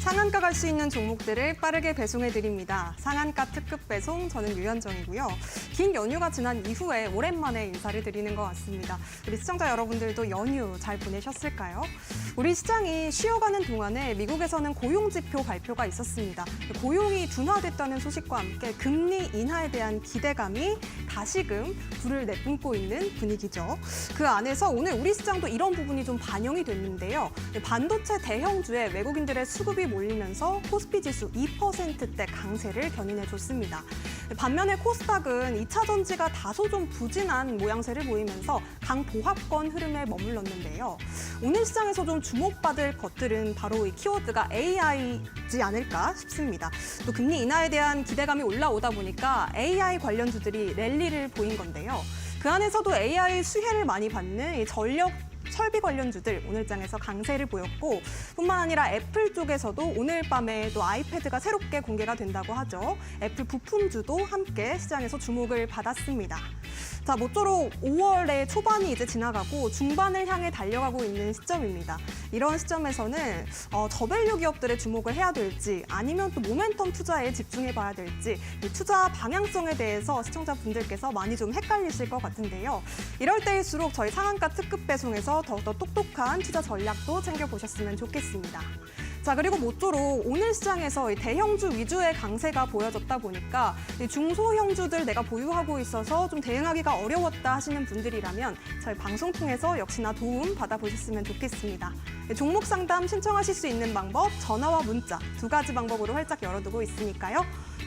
상한가 갈 수 있는 종목들을 빠르게 배송해드립니다. 상한가 특급 배송, 저는 유현정이고요. 긴 연휴가 지난 이후에 오랜만에 인사를 드리는 것 같습니다. 우리 시청자 여러분들도 연휴 잘 보내셨을까요? 우리 시장이 쉬어가는 동안에 미국에서는 고용지표 발표가 있었습니다. 고용이 둔화됐다는 소식과 함께 금리 인하에 대한 기대감이 다시금 불을 내뿜고 있는 분위기죠. 그 안에서 오늘 우리 시장도 이런 부분이 좀 반영이 됐는데요. 반도체 대형주에 외국인들의 수급이 몰리면서 코스피 지수 2%대 강세를 견인해줬습니다. 반면에 코스닥은 2차 전지가 다소 좀 부진한 모양새를 보이면서 강보합권 흐름에 머물렀는데요. 오늘 시장에서 좀 주목받을 것들은 바로 이 키워드가 AI지 않을까 싶습니다. 또 금리 인하에 대한 기대감이 올라오다 보니까 AI 관련주들이 랠리를 보인 건데요. 그 안에서도 AI 수혜를 많이 받는 이 전력 설비 관련주들 오늘 장에서 강세를 보였고 뿐만 아니라 애플 쪽에서도 오늘 밤에 또 아이패드가 새롭게 공개가 된다고 하죠. 애플 부품주도 함께 시장에서 주목을 받았습니다. 자, 모쪼록 5월의 초반이 이제 지나가고 중반을 향해 달려가고 있는 시점입니다. 이런 시점에서는 저밸류 기업들의 주목을 해야 될지 아니면 또 모멘텀 투자에 집중해봐야 될지 이 투자 방향성에 대해서 시청자분들께서 많이 좀 헷갈리실 것 같은데요. 이럴 때일수록 저희 상한가 특급 배송에서 더욱더 똑똑한 투자 전략도 챙겨보셨으면 좋겠습니다. 자, 그리고 모쪼록 오늘 시장에서 이 대형주 위주의 강세가 보여졌다 보니까 이 중소형주들 내가 보유하고 있어서 좀 대응하기가 어려웠다 하시는 분들이라면 저희 방송 통해서 역시나 도움 받아보셨으면 좋겠습니다. 종목 상담 신청하실 수 있는 방법, 전화와 문자 두 가지 방법으로 활짝 열어두고 있으니까요.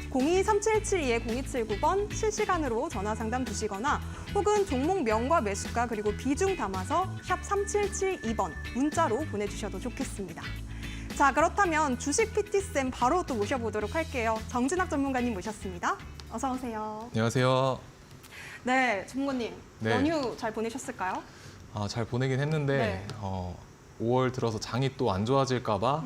02-3772-0279번 실시간으로 전화 상담 주시거나 혹은 종목명과 매수가 그리고 비중 담아서 샵 3772번 문자로 보내주셔도 좋겠습니다. 자, 그렇다면 주식 PT쌤 바로 또 모셔보도록 할게요. 정진학 전문가님 모셨습니다. 어서 오세요. 안녕하세요. 네, 전문가님. 네. 연휴 잘 보내셨을까요? 잘 보내긴 했는데 네. 5월 들어서 장이 또 안 좋아질까 봐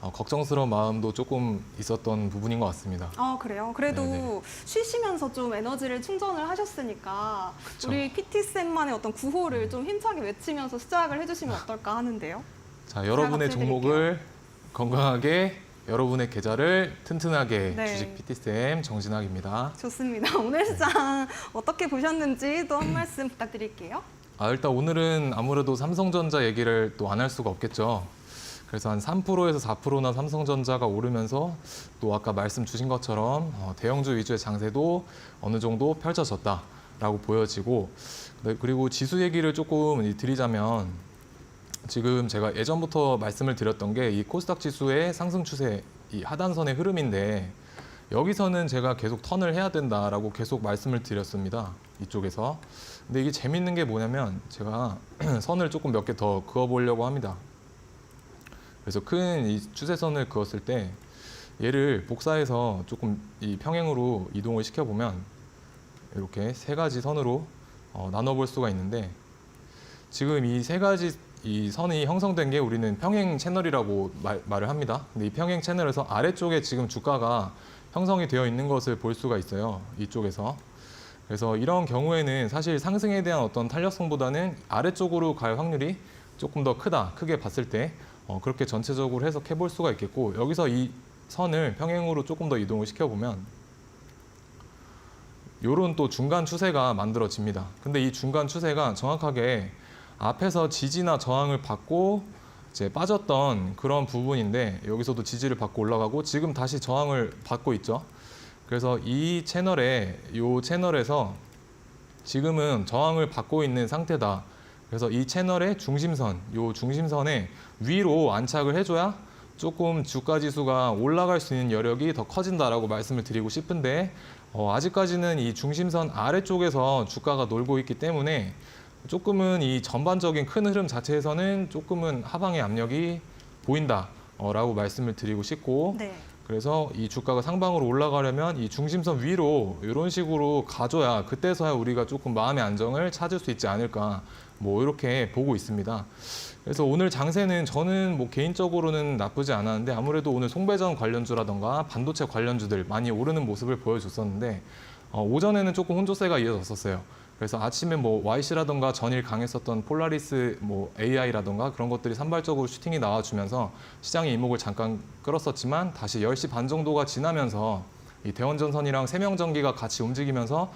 걱정스러운 마음도 조금 있었던 부분인 것 같습니다. 아, 그래요? 그래도 네네. 쉬시면서 좀 에너지를 충전을 하셨으니까 그쵸. 우리 PT쌤만의 어떤 구호를 좀 힘차게 외치면서 시작을 해주시면 어떨까 하는데요. 자, 여러분의 같이 종목을 건강하게, 여러분의 계좌를 튼튼하게 네. 주식 PT쌤 정진학입니다. 좋습니다. 오늘 시장 어떻게 보셨는지 또 한 말씀 부탁드릴게요. 일단 오늘은 아무래도 삼성전자 얘기를 또 안 할 수가 없겠죠. 그래서 한 3%에서 4%나 삼성전자가 오르면서 또 아까 말씀 주신 것처럼 대형주 위주의 장세도 어느 정도 펼쳐졌다라고 보여지고, 네, 그리고 지수 얘기를 조금 드리자면 지금 제가 예전부터 말씀을 드렸던 게 이 코스닥 지수의 상승 추세, 이 하단선의 흐름인데 여기서는 제가 계속 턴을 해야 된다라고 계속 말씀을 드렸습니다. 이쪽에서. 근데 이게 재밌는 게 뭐냐면 제가 선을 조금 몇 개 더 그어보려고 합니다. 그래서 큰 이 추세선을 그었을 때 얘를 복사해서 조금 이 평행으로 이동을 시켜보면 이렇게 세 가지 선으로 나눠볼 수가 있는데 지금 이 세 가지 이 선이 형성된 게 우리는 평행 채널이라고 말을 합니다. 근데 이 평행 채널에서 아래쪽에 지금 주가가 형성이 되어 있는 것을 볼 수가 있어요. 이쪽에서. 그래서 이런 경우에는 사실 상승에 대한 어떤 탄력성보다는 아래쪽으로 갈 확률이 조금 더 크게 봤을 때 그렇게 전체적으로 해석해 볼 수가 있겠고, 여기서 이 선을 평행으로 조금 더 이동을 시켜보면 요런 또 중간 추세가 만들어집니다. 근데 이 중간 추세가 정확하게 앞에서 지지나 저항을 받고 이제 빠졌던 그런 부분인데 여기서도 지지를 받고 올라가고 지금 다시 저항을 받고 있죠. 그래서 이 채널에서 지금은 저항을 받고 있는 상태다. 그래서 이 채널의 중심선, 요 중심선에 위로 안착을 해줘야 조금 주가 지수가 올라갈 수 있는 여력이 더 커진다라고 말씀을 드리고 싶은데 아직까지는 이 중심선 아래쪽에서 주가가 놀고 있기 때문에 조금은 이 전반적인 큰 흐름 자체에서는 조금은 하방의 압력이 보인다라고 말씀을 드리고 싶고, 네. 그래서 이 주가가 상방으로 올라가려면 이 중심선 위로 이런 식으로 가줘야 그때서야 우리가 조금 마음의 안정을 찾을 수 있지 않을까, 뭐 이렇게 보고 있습니다. 그래서 오늘 장세는 저는 뭐 개인적으로는 나쁘지 않았는데 아무래도 오늘 송배전 관련주라던가 반도체 관련주들 많이 오르는 모습을 보여줬었는데 오전에는 조금 혼조세가 이어졌었어요. 그래서 아침에 뭐 YC라던가 전일 강했었던 폴라리스 뭐 AI라던가 그런 것들이 산발적으로 슈팅이 나와주면서 시장의 이목을 잠깐 끌었었지만 다시 10시 반 정도가 지나면서 이 대원전선이랑 세명전기가 같이 움직이면서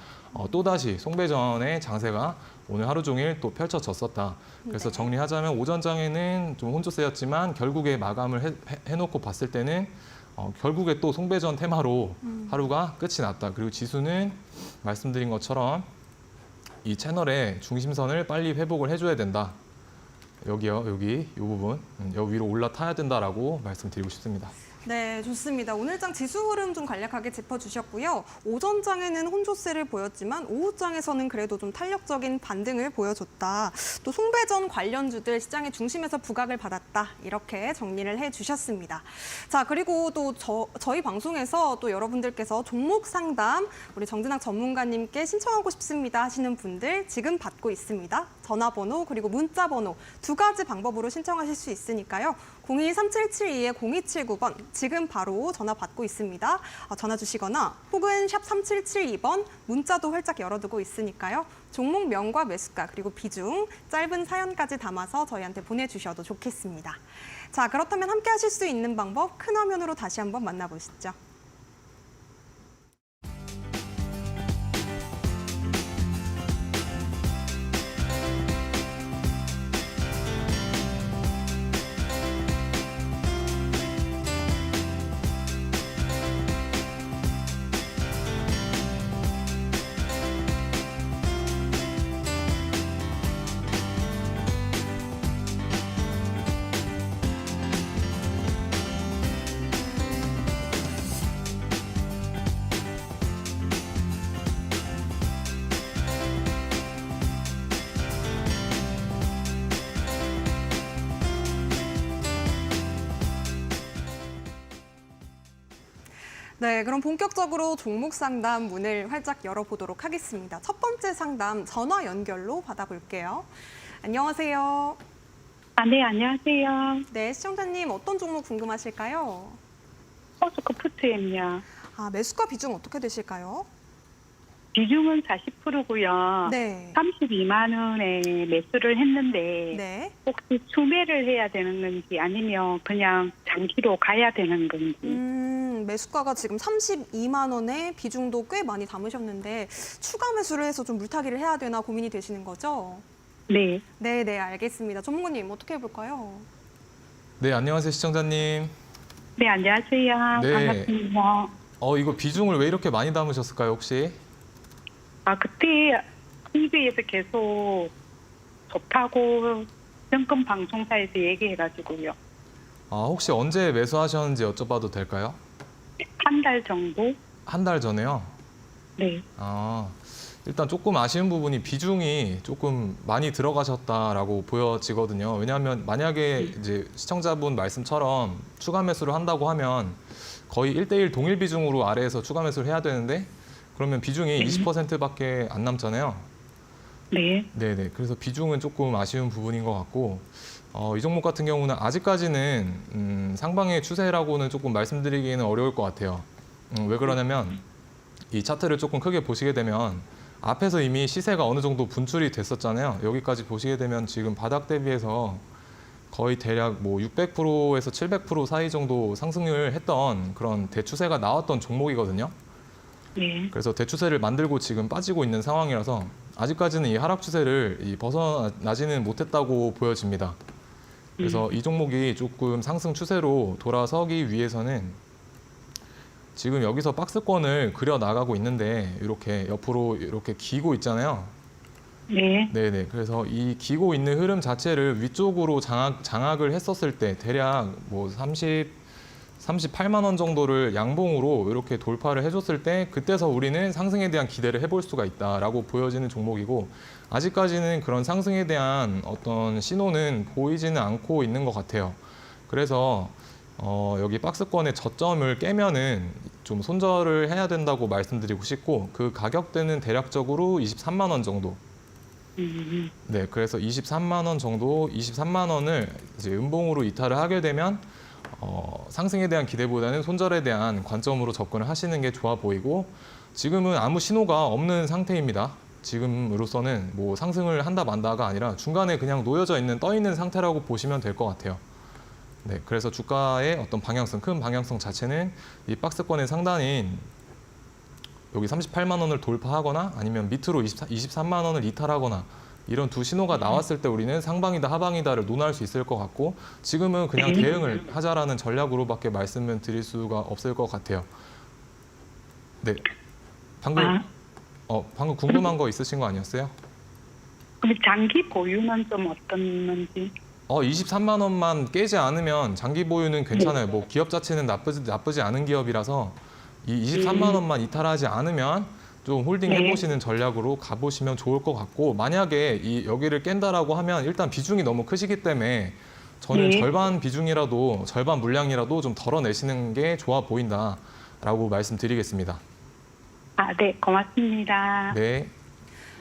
또다시 송배전의 장세가 오늘 하루 종일 또 펼쳐졌었다. 그래서 네. 정리하자면 오전장에는 좀 혼조세였지만 결국에 마감을 해놓고 봤을 때는 결국에 또 송배전 테마로 하루가 끝이 났다. 그리고 지수는 말씀드린 것처럼 이 채널의 중심선을 빨리 회복을 해줘야 된다. 여기요, 여기 이 부분 여기 위로 올라타야 된다라고 말씀드리고 싶습니다. 네, 좋습니다. 오늘장 지수 흐름 좀 간략하게 짚어주셨고요. 오전장에는 혼조세를 보였지만 오후장에서는 그래도 좀 탄력적인 반등을 보여줬다. 또 송배전 관련주들 시장의 중심에서 부각을 받았다. 이렇게 정리를 해주셨습니다. 자, 그리고 또 저희 방송에서 또 여러분들께서 종목 상담 우리 정진학 전문가님께 신청하고 싶습니다 하시는 분들 지금 받고 있습니다. 전화번호 그리고 문자번호 두 가지 방법으로 신청하실 수 있으니까요. 02-3772-0279번 지금 바로 전화 받고 있습니다. 전화 주시거나 혹은 샵 3772번 문자도 활짝 열어두고 있으니까요. 종목명과 매수가 그리고 비중 짧은 사연까지 담아서 저희한테 보내주셔도 좋겠습니다. 자, 그렇다면 함께 하실 수 있는 방법 큰 화면으로 다시 한번 만나보시죠. 네, 그럼 본격적으로 종목 상담 문을 활짝 열어보도록 하겠습니다. 첫 번째 상담 전화 연결로 받아볼게요. 안녕하세요. 네, 안녕하세요. 네, 시청자님 어떤 종목 궁금하실까요? 포스코푸트엠요. 매수가 비중 어떻게 되실까요? 비중은 40%고요. 네. 32만 원에 매수를 했는데 네. 혹시 추매를 해야 되는 건지 아니면 그냥 장기로 가야 되는 건지. 매수가가 지금 32만 원에 비중도 꽤 많이 담으셨는데 추가 매수를 해서 좀 물타기를 해야 되나 고민이 되시는 거죠? 네. 네, 알겠습니다. 전문가님 어떻게 해볼까요? 네, 안녕하세요, 시청자님. 네, 안녕하세요. 네. 반갑습니다. 이거 비중을 왜 이렇게 많이 담으셨을까요, 혹시? 그때 TV에서 계속 좋다고 정권 방송사에서 얘기해가지고요. 혹시 언제 매수하셨는지 여쭤봐도 될까요? 한 달 정도? 한 달 전에요? 네. 일단 조금 아쉬운 부분이 비중이 조금 많이 들어가셨다라고 보여지거든요. 왜냐하면 만약에 이제 시청자분 말씀처럼 추가 매수를 한다고 하면 거의 1대1 동일 비중으로 아래에서 추가 매수를 해야 되는데 그러면 비중이 20%밖에 안 남잖아요. 네. 네네. 그래서 비중은 조금 아쉬운 부분인 것 같고 이 종목 같은 경우는 아직까지는 상방의 추세라고는 조금 말씀드리기는 어려울 것 같아요. 왜 그러냐면 이 차트를 조금 크게 보시게 되면 앞에서 이미 시세가 어느 정도 분출이 됐었잖아요. 여기까지 보시게 되면 지금 바닥 대비해서 거의 대략 뭐 600%에서 700% 사이 정도 상승률을 했던 그런 대추세가 나왔던 종목이거든요. 네. 그래서 대추세를 만들고 지금 빠지고 있는 상황이라서 아직까지는 이 하락 추세를 벗어나지는 못했다고 보여집니다. 그래서 이 종목이 조금 상승 추세로 돌아서기 위해서는 지금 여기서 박스권을 그려 나가고 있는데 이렇게 옆으로 이렇게 기고 있잖아요. 네. 네네. 그래서 이 기고 있는 흐름 자체를 위쪽으로 장악을 했었을 때 대략 뭐 38만 원 정도를 양봉으로 이렇게 돌파를 해줬을 때 그때서 우리는 상승에 대한 기대를 해볼 수가 있다라고 보여지는 종목이고 아직까지는 그런 상승에 대한 어떤 신호는 보이지는 않고 있는 것 같아요. 그래서 여기 박스권의 저점을 깨면은 좀 손절을 해야 된다고 말씀드리고 싶고 그 가격대는 대략적으로 23만 원 정도. 네, 그래서 23만 원 정도, 23만 원을 이제 음봉으로 이탈을 하게 되면 상승에 대한 기대보다는 손절에 대한 관점으로 접근을 하시는 게 좋아 보이고 지금은 아무 신호가 없는 상태입니다. 지금으로서는 뭐 상승을 한다 만다가 아니라 중간에 그냥 놓여져 있는 떠 있는 상태라고 보시면 될 것 같아요. 네, 그래서 주가의 어떤 방향성, 큰 방향성 자체는 이 박스권의 상단인 여기 38만 원을 돌파하거나 아니면 밑으로 23만 원을 이탈하거나 이런 두 신호가 나왔을 때 우리는 상방이다 하방이다를 논할 수 있을 것 같고 지금은 그냥 대응을 하자라는 전략으로밖에 말씀을 드릴 수가 없을 것 같아요. 네, 방금 궁금한 거 있으신 거 아니었어요? 그럼 장기 보유는 좀 어떻는지. 23만 원만 깨지 않으면 장기 보유는 괜찮아요. 뭐 기업 자체는 나쁘지 않은 기업이라서 이 23만 원만 이탈하지 않으면 좀 홀딩 해보시는 전략으로 가보시면 좋을 것 같고 만약에 이 여기를 깬다라고 하면 일단 비중이 너무 크시기 때문에 저는 절반 비중이라도 절반 물량이라도 좀 덜어내시는 게 좋아 보인다라고 말씀드리겠습니다. 네, 고맙습니다. 네.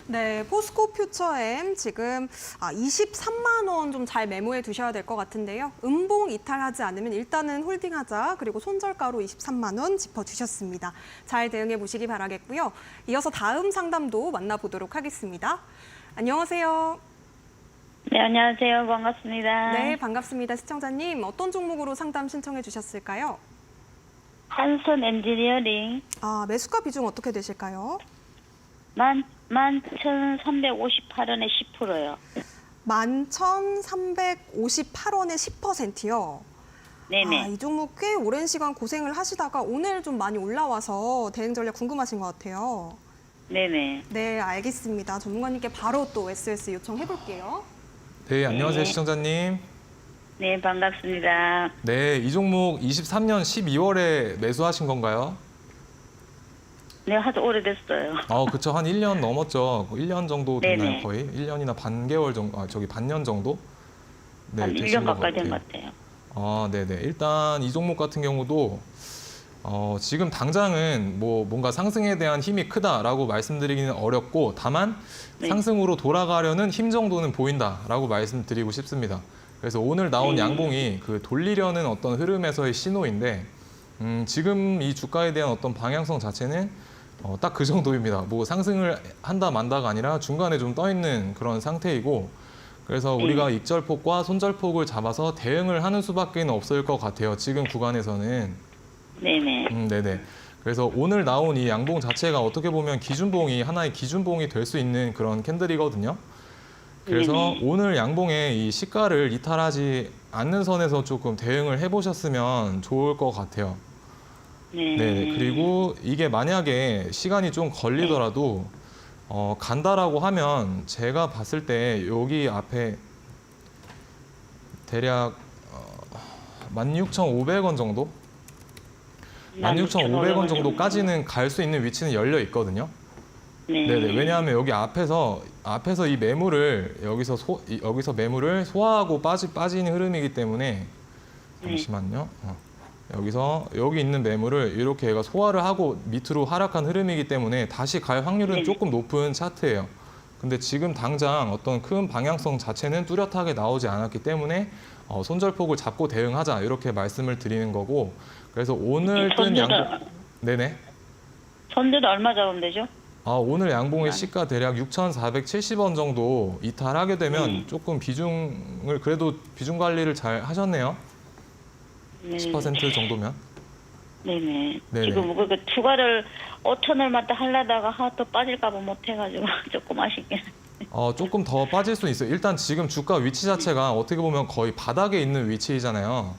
네, 포스코 퓨처엠 지금 23만 원 좀 잘 메모해 두셔야 될 것 같은데요. 음봉 이탈하지 않으면 일단은 홀딩하자. 그리고 손절가로 23만 원 짚어주셨습니다. 잘 대응해 보시기 바라겠고요. 이어서 다음 상담도 만나보도록 하겠습니다. 안녕하세요. 네, 안녕하세요. 반갑습니다. 네, 반갑습니다. 시청자님, 어떤 종목으로 상담 신청해 주셨을까요? 한손 엔지니어링 매수가 비중 어떻게 되실까요? 11,358원에 10%요. 11,358원에 10%요. 네네. 이 종목 꽤 오랜 시간 고생을 하시다가 오늘 좀 많이 올라와서 대응 전략 궁금하신 것 같아요. 네네. 네, 알겠습니다. 전문가님께 바로 또 SOS 요청해 볼게요. 네, 안녕하세요, 네. 시청자님. 네, 반갑습니다. 네, 이 종목 23년 12월에 매수하신 건가요? 네, 아주 오래됐어요. 그쵸. 한 1년 넘었죠. 1년 정도 됐나요, 네네. 거의? 1년이나 반개월 정도, 반년 정도? 네, 한 되신 1년 것 가까이 된 같아요. 것 같아요. 네네. 일단 이 종목 같은 경우도 지금 당장은 뭐 뭔가 상승에 대한 힘이 크다라고 말씀드리기는 어렵고 다만 네. 상승으로 돌아가려는 힘 정도는 보인다라고 말씀드리고 싶습니다. 그래서 오늘 나온 양봉이 그 돌리려는 어떤 흐름에서의 신호인데 지금 이 주가에 대한 어떤 방향성 자체는 딱 그 정도입니다. 뭐 상승을 한다 만다가 아니라 중간에 좀 떠 있는 그런 상태이고 그래서 우리가 익절폭과 손절폭을 잡아서 대응을 하는 수밖에 없을 것 같아요. 지금 구간에서는. 네네. 네네. 그래서 오늘 나온 이 양봉 자체가 어떻게 보면 기준봉이 하나의 기준봉이 될 수 있는 그런 캔들이거든요. 그래서 오늘 양봉의 이 시가를 이탈하지 않는 선에서 조금 대응을 해보셨으면 좋을 것 같아요. 네. 네. 그리고 이게 만약에 시간이 좀 걸리더라도 간다라고 하면 제가 봤을 때 여기 앞에 대략 16,500원 정도? 16,500원 정도까지는 갈 수 있는 위치는 열려 있거든요. 네. 네네. 왜냐하면 여기 앞에서 이 매물을 여기서 매물을 소화하고 빠지는 흐름이기 때문에 잠시만요. 여기 있는 매물을 이렇게 얘가 소화를 하고 밑으로 하락한 흐름이기 때문에 다시 갈 확률은 조금 높은 차트예요. 근데 지금 당장 어떤 큰 방향성 자체는 뚜렷하게 나오지 않았기 때문에 손절폭을 잡고 대응하자 이렇게 말씀을 드리는 거고 그래서 오늘 뜬 양봉 네네. 손절은 얼마 잡으면 되죠? 오늘 양봉의 시가 대략 6,470원 정도 이탈하게 되면 조금 그래도 비중 관리를 잘 하셨네요. 네. 10% 정도면. 네네. 네네. 지금 그 투과를 5,000원마다 하려다가 또 빠질까 봐 못해가지고 조금 아쉽긴. 조금 더 빠질 수는 있어요. 일단 지금 주가 위치 자체가 어떻게 보면 거의 바닥에 있는 위치이잖아요.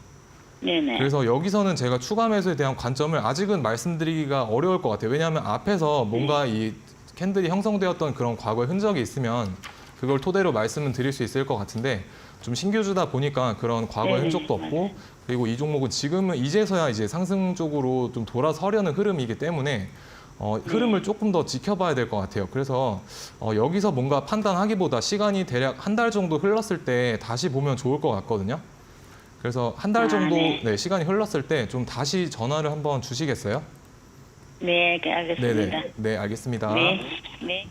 네네. 그래서 여기서는 제가 추가 매수에 대한 관점을 아직은 말씀드리기가 어려울 것 같아요. 왜냐하면 앞에서 뭔가 이 캔들이 형성되었던 그런 과거의 흔적이 있으면 그걸 토대로 말씀을 드릴 수 있을 것 같은데 좀 신규주다 보니까 그런 과거의 흔적도 없고 그리고 이 종목은 지금은 이제서야 이제 상승 쪽으로 좀 돌아서려는 흐름이기 때문에 흐름을 조금 더 지켜봐야 될 것 같아요. 그래서 여기서 뭔가 판단하기보다 시간이 대략 한 달 정도 흘렀을 때 다시 보면 좋을 것 같거든요. 그래서 한 달 정도 시간이 흘렀을 때 좀 다시 전화를 한번 주시겠어요? 네, 알겠습니다. 네네. 네, 알겠습니다. 네. 네.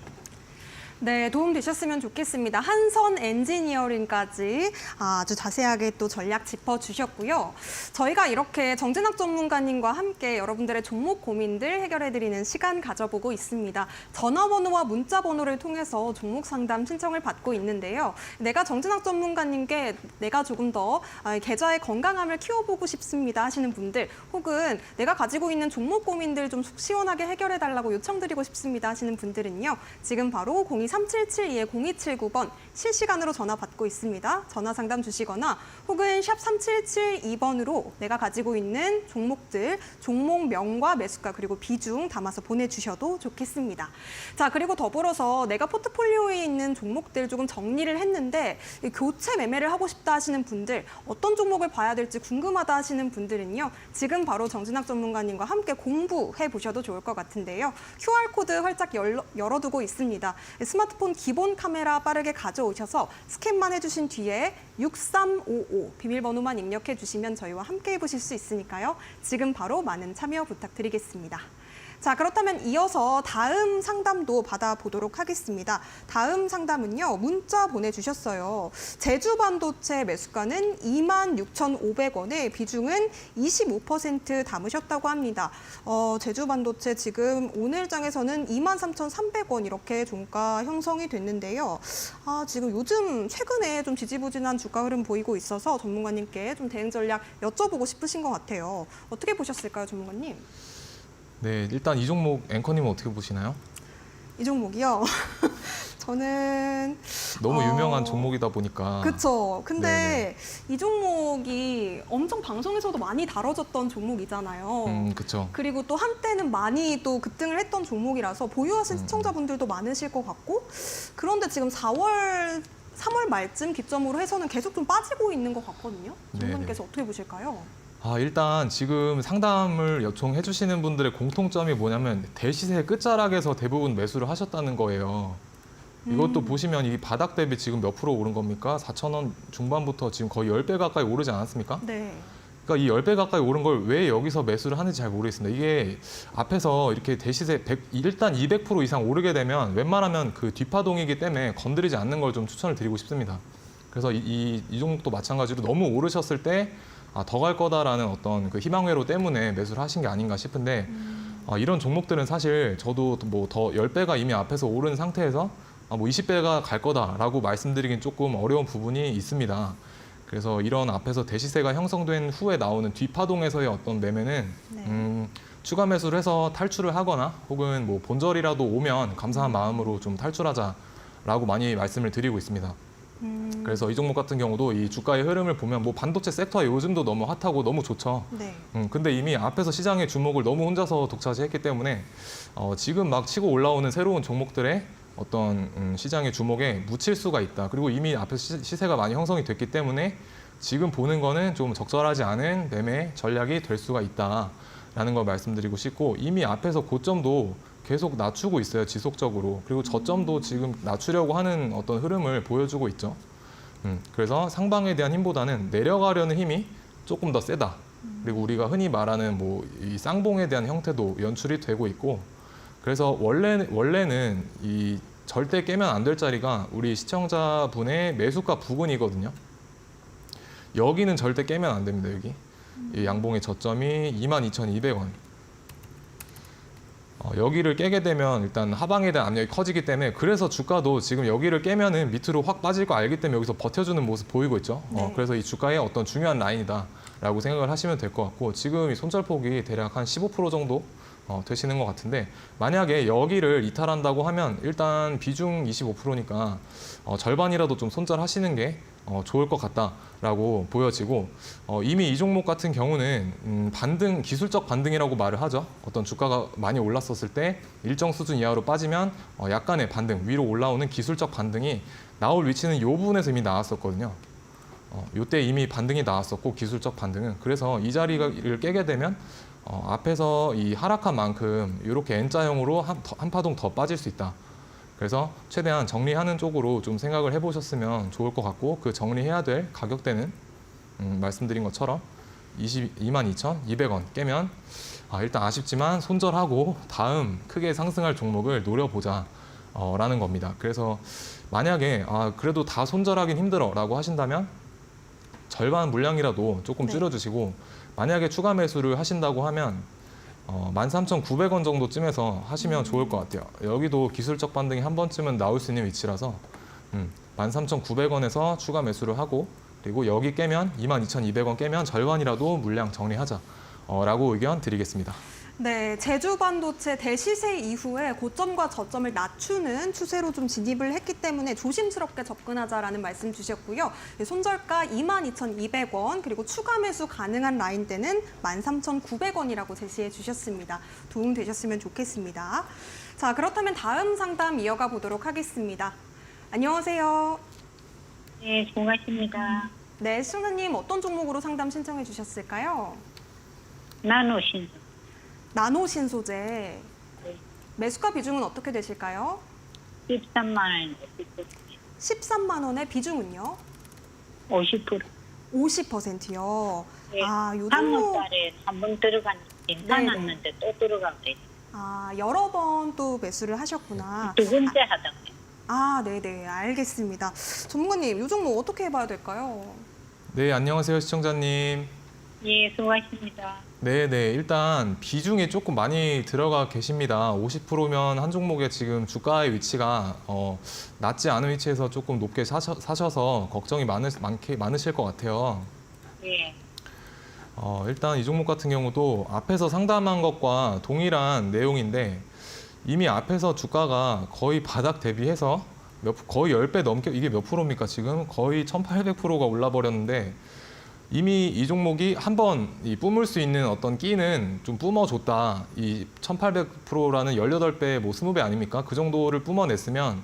네, 도움 되셨으면 좋겠습니다. 한선 엔지니어링까지 아주 자세하게 또 전략 짚어주셨고요. 저희가 이렇게 정진학 전문가님과 함께 여러분들의 종목 고민들 해결해드리는 시간 가져보고 있습니다. 전화번호와 문자번호를 통해서 종목 상담 신청을 받고 있는데요. 내가 정진학 전문가님께 내가 조금 더 계좌의 건강함을 키워보고 싶습니다 하시는 분들, 혹은 내가 가지고 있는 종목 고민들 좀 속 시원하게 해결해달라고 요청드리고 싶습니다 하시는 분들은요. 지금 바로 02372-0279번 실시간으로 전화 받고 있습니다. 전화 상담 주시거나 혹은 샵 3772번으로 내가 가지고 있는 종목들, 종목명과 매수가 그리고 비중 담아서 보내주셔도 좋겠습니다. 자, 그리고 더불어서 내가 포트폴리오에 있는 종목들 조금 정리를 했는데 교체 매매를 하고 싶다 하시는 분들, 어떤 종목을 봐야 될지 궁금하다 하시는 분들은요. 지금 바로 정진학 전문가님과 함께 공부해 보셔도 좋을 것 같은데요. QR코드 활짝 열어두고 있습니다. 스마트폰 기본 카메라 빠르게 가져오셔서 스캔만 해주신 뒤에 6355 비밀번호만 입력해 주시면 저희와 함께 해보실 수 있으니까요. 지금 바로 많은 참여 부탁드리겠습니다. 자, 그렇다면 이어서 다음 상담도 받아보도록 하겠습니다. 다음 상담은요, 문자 보내주셨어요. 제주반도체 매수가는 26,500원에 비중은 25% 담으셨다고 합니다. 제주반도체 지금 오늘장에서는 23,300원 이렇게 종가 형성이 됐는데요. 지금 요즘 최근에 좀 지지부진한 주가 흐름 보이고 있어서 전문가님께 좀 대응 전략 여쭤보고 싶으신 것 같아요. 어떻게 보셨을까요, 전문가님? 네, 일단 이 종목 앵커님은 어떻게 보시나요? 이 종목이요? 저는 너무 유명한 종목이다 보니까. 그렇죠. 근데 네네. 이 종목이 엄청 방송에서도 많이 다뤄졌던 종목이잖아요. 그렇죠. 그리고 또 한때는 많이 또 급등을 했던 종목이라서 보유하신 시청자분들도 많으실 것 같고, 그런데 지금 3월 말쯤 기점으로 해서는 계속 좀 빠지고 있는 것 같거든요. 전문가님께서 어떻게 보실까요? 일단 지금 상담을 요청해 주시는 분들의 공통점이 뭐냐면 대시세 끝자락에서 대부분 매수를 하셨다는 거예요. 이것도 보시면 이 바닥 대비 지금 몇 프로 오른 겁니까? 4,000원 중반부터 지금 거의 10배 가까이 오르지 않았습니까? 네. 그러니까 이 10배 가까이 오른 걸 왜 여기서 매수를 하는지 잘 모르겠습니다. 이게 앞에서 이렇게 대시세 일단 200% 이상 오르게 되면 웬만하면 그 뒷파동이기 때문에 건드리지 않는 걸 좀 추천을 드리고 싶습니다. 그래서 이 종목도 마찬가지로 너무 오르셨을 때 더 갈 거다라는 어떤 그 희망회로 때문에 매수를 하신 게 아닌가 싶은데 이런 종목들은 사실 저도 뭐 더 10배가 이미 앞에서 오른 상태에서 뭐 20배가 갈 거다라고 말씀드리긴 조금 어려운 부분이 있습니다. 그래서 이런 앞에서 대시세가 형성된 후에 나오는 뒷파동에서의 어떤 매매는 추가 매수를 해서 탈출을 하거나 혹은 뭐 본절이라도 오면 감사한 마음으로 좀 탈출하자라고 많이 말씀을 드리고 있습니다. 그래서 이 종목 같은 경우도 이 주가의 흐름을 보면 뭐 반도체 섹터가 요즘도 너무 핫하고 너무 좋죠. 네. 근데 이미 앞에서 시장의 주목을 너무 혼자서 독차지했기 때문에 지금 막 치고 올라오는 새로운 종목들의 어떤 시장의 주목에 묻힐 수가 있다. 그리고 이미 앞에서 시세가 많이 형성이 됐기 때문에 지금 보는 거는 좀 적절하지 않은 매매 전략이 될 수가 있다라는 걸 말씀드리고 싶고, 이미 앞에서 고점도 계속 낮추고 있어요, 지속적으로. 그리고 저점도 지금 낮추려고 하는 어떤 흐름을 보여주고 있죠. 그래서 상방에 대한 힘보다는 내려가려는 힘이 조금 더 세다. 그리고 우리가 흔히 말하는 뭐 이 쌍봉에 대한 형태도 연출이 되고 있고, 그래서 원래는 이 절대 깨면 안 될 자리가 우리 시청자분의 매수가 부근이거든요. 여기는 절대 깨면 안 됩니다, 여기. 이 양봉의 저점이 22,200원. 여기를 깨게 되면 일단 하방에 대한 압력이 커지기 때문에, 그래서 주가도 지금 여기를 깨면은 밑으로 확 빠질 거 알기 때문에 여기서 버텨주는 모습 보이고 있죠. 네. 그래서 이 주가의 어떤 중요한 라인이다라고 생각을 하시면 될 것 같고, 지금 이 손절폭이 대략 한 15% 정도 되시는 것 같은데, 만약에 여기를 이탈한다고 하면 일단 비중 25%니까 절반이라도 좀 손절하시는 게 좋을 것 같다라고 보여지고, 이미 이 종목 같은 경우는 반등, 기술적 반등이라고 말을 하죠. 어떤 주가가 많이 올랐었을 때 일정 수준 이하로 빠지면 약간의 반등, 위로 올라오는 기술적 반등이 나올 위치는 이 부분에서 이미 나왔었거든요. 이때 이미 반등이 나왔었고, 기술적 반등은. 그래서 이 자리를 깨게 되면 앞에서 이 하락한 만큼 이렇게 N자형으로 한 파동 더 빠질 수 있다. 그래서 최대한 정리하는 쪽으로 좀 생각을 해보셨으면 좋을 것 같고, 그 정리해야 될 가격대는 말씀드린 것처럼 22,200원 깨면 일단 아쉽지만 손절하고 다음 크게 상승할 종목을 노려보자 라는 겁니다. 그래서 만약에 그래도 다 손절하긴 힘들어라고 하신다면 절반 물량이라도 조금 네. 줄여주시고 만약에 추가 매수를 하신다고 하면 13,900원 정도쯤에서 하시면 좋을 것 같아요. 여기도 기술적 반등이 한 번쯤은 나올 수 있는 위치라서 13,900원에서 추가 매수를 하고 그리고 여기 깨면 22,200원 깨면 절반이라도 물량 정리하자 라고 의견 드리겠습니다. 네, 제주 반도체 대시세 이후에 고점과 저점을 낮추는 추세로 좀 진입을 했기 때문에 조심스럽게 접근하자라는 말씀 주셨고요. 손절가 22,200원 그리고 추가 매수 가능한 라인대는 13,900원이라고 제시해 주셨습니다. 도움 되셨으면 좋겠습니다. 자, 그렇다면 다음 상담 이어가 보도록 하겠습니다. 안녕하세요. 네, 수고하십니다. 네, 시청자님 어떤 종목으로 상담 신청해 주셨을까요? 나노신. 나노 신소재. 매수가 비중은 어떻게 되실까요? 13만 원인데 13만 원의 비중은요? 50%. 50%요. 네. 요 종목 3월달에 한 번 들어간 괜찮았는데 또 들어가고 있어요. 여러 번 또 매수를 하셨구나. 두 번째 하던 네네, 알겠습니다. 전문가님, 이 종목 어떻게 해봐야 될까요? 네, 안녕하세요, 시청자님. 예, 수고하십니다. 네네, 일단 비중이 조금 많이 들어가 계십니다. 50%면 한 종목의 지금 주가의 위치가 낮지 않은 위치에서 조금 높게 사셔서 걱정이 많으실 것 같아요. 예. 일단 이 종목 같은 경우도 앞에서 상담한 것과 동일한 내용인데 이미 앞에서 주가가 거의 바닥 대비해서 거의 10배 넘게 이게 몇 프로입니까 지금? 거의 1,800%가 올라버렸는데 이미 이 종목이 한번 뿜을 수 있는 어떤 끼는 좀 뿜어줬다. 이 1,800%라는 18배, 20배 아닙니까? 그 정도를 뿜어냈으면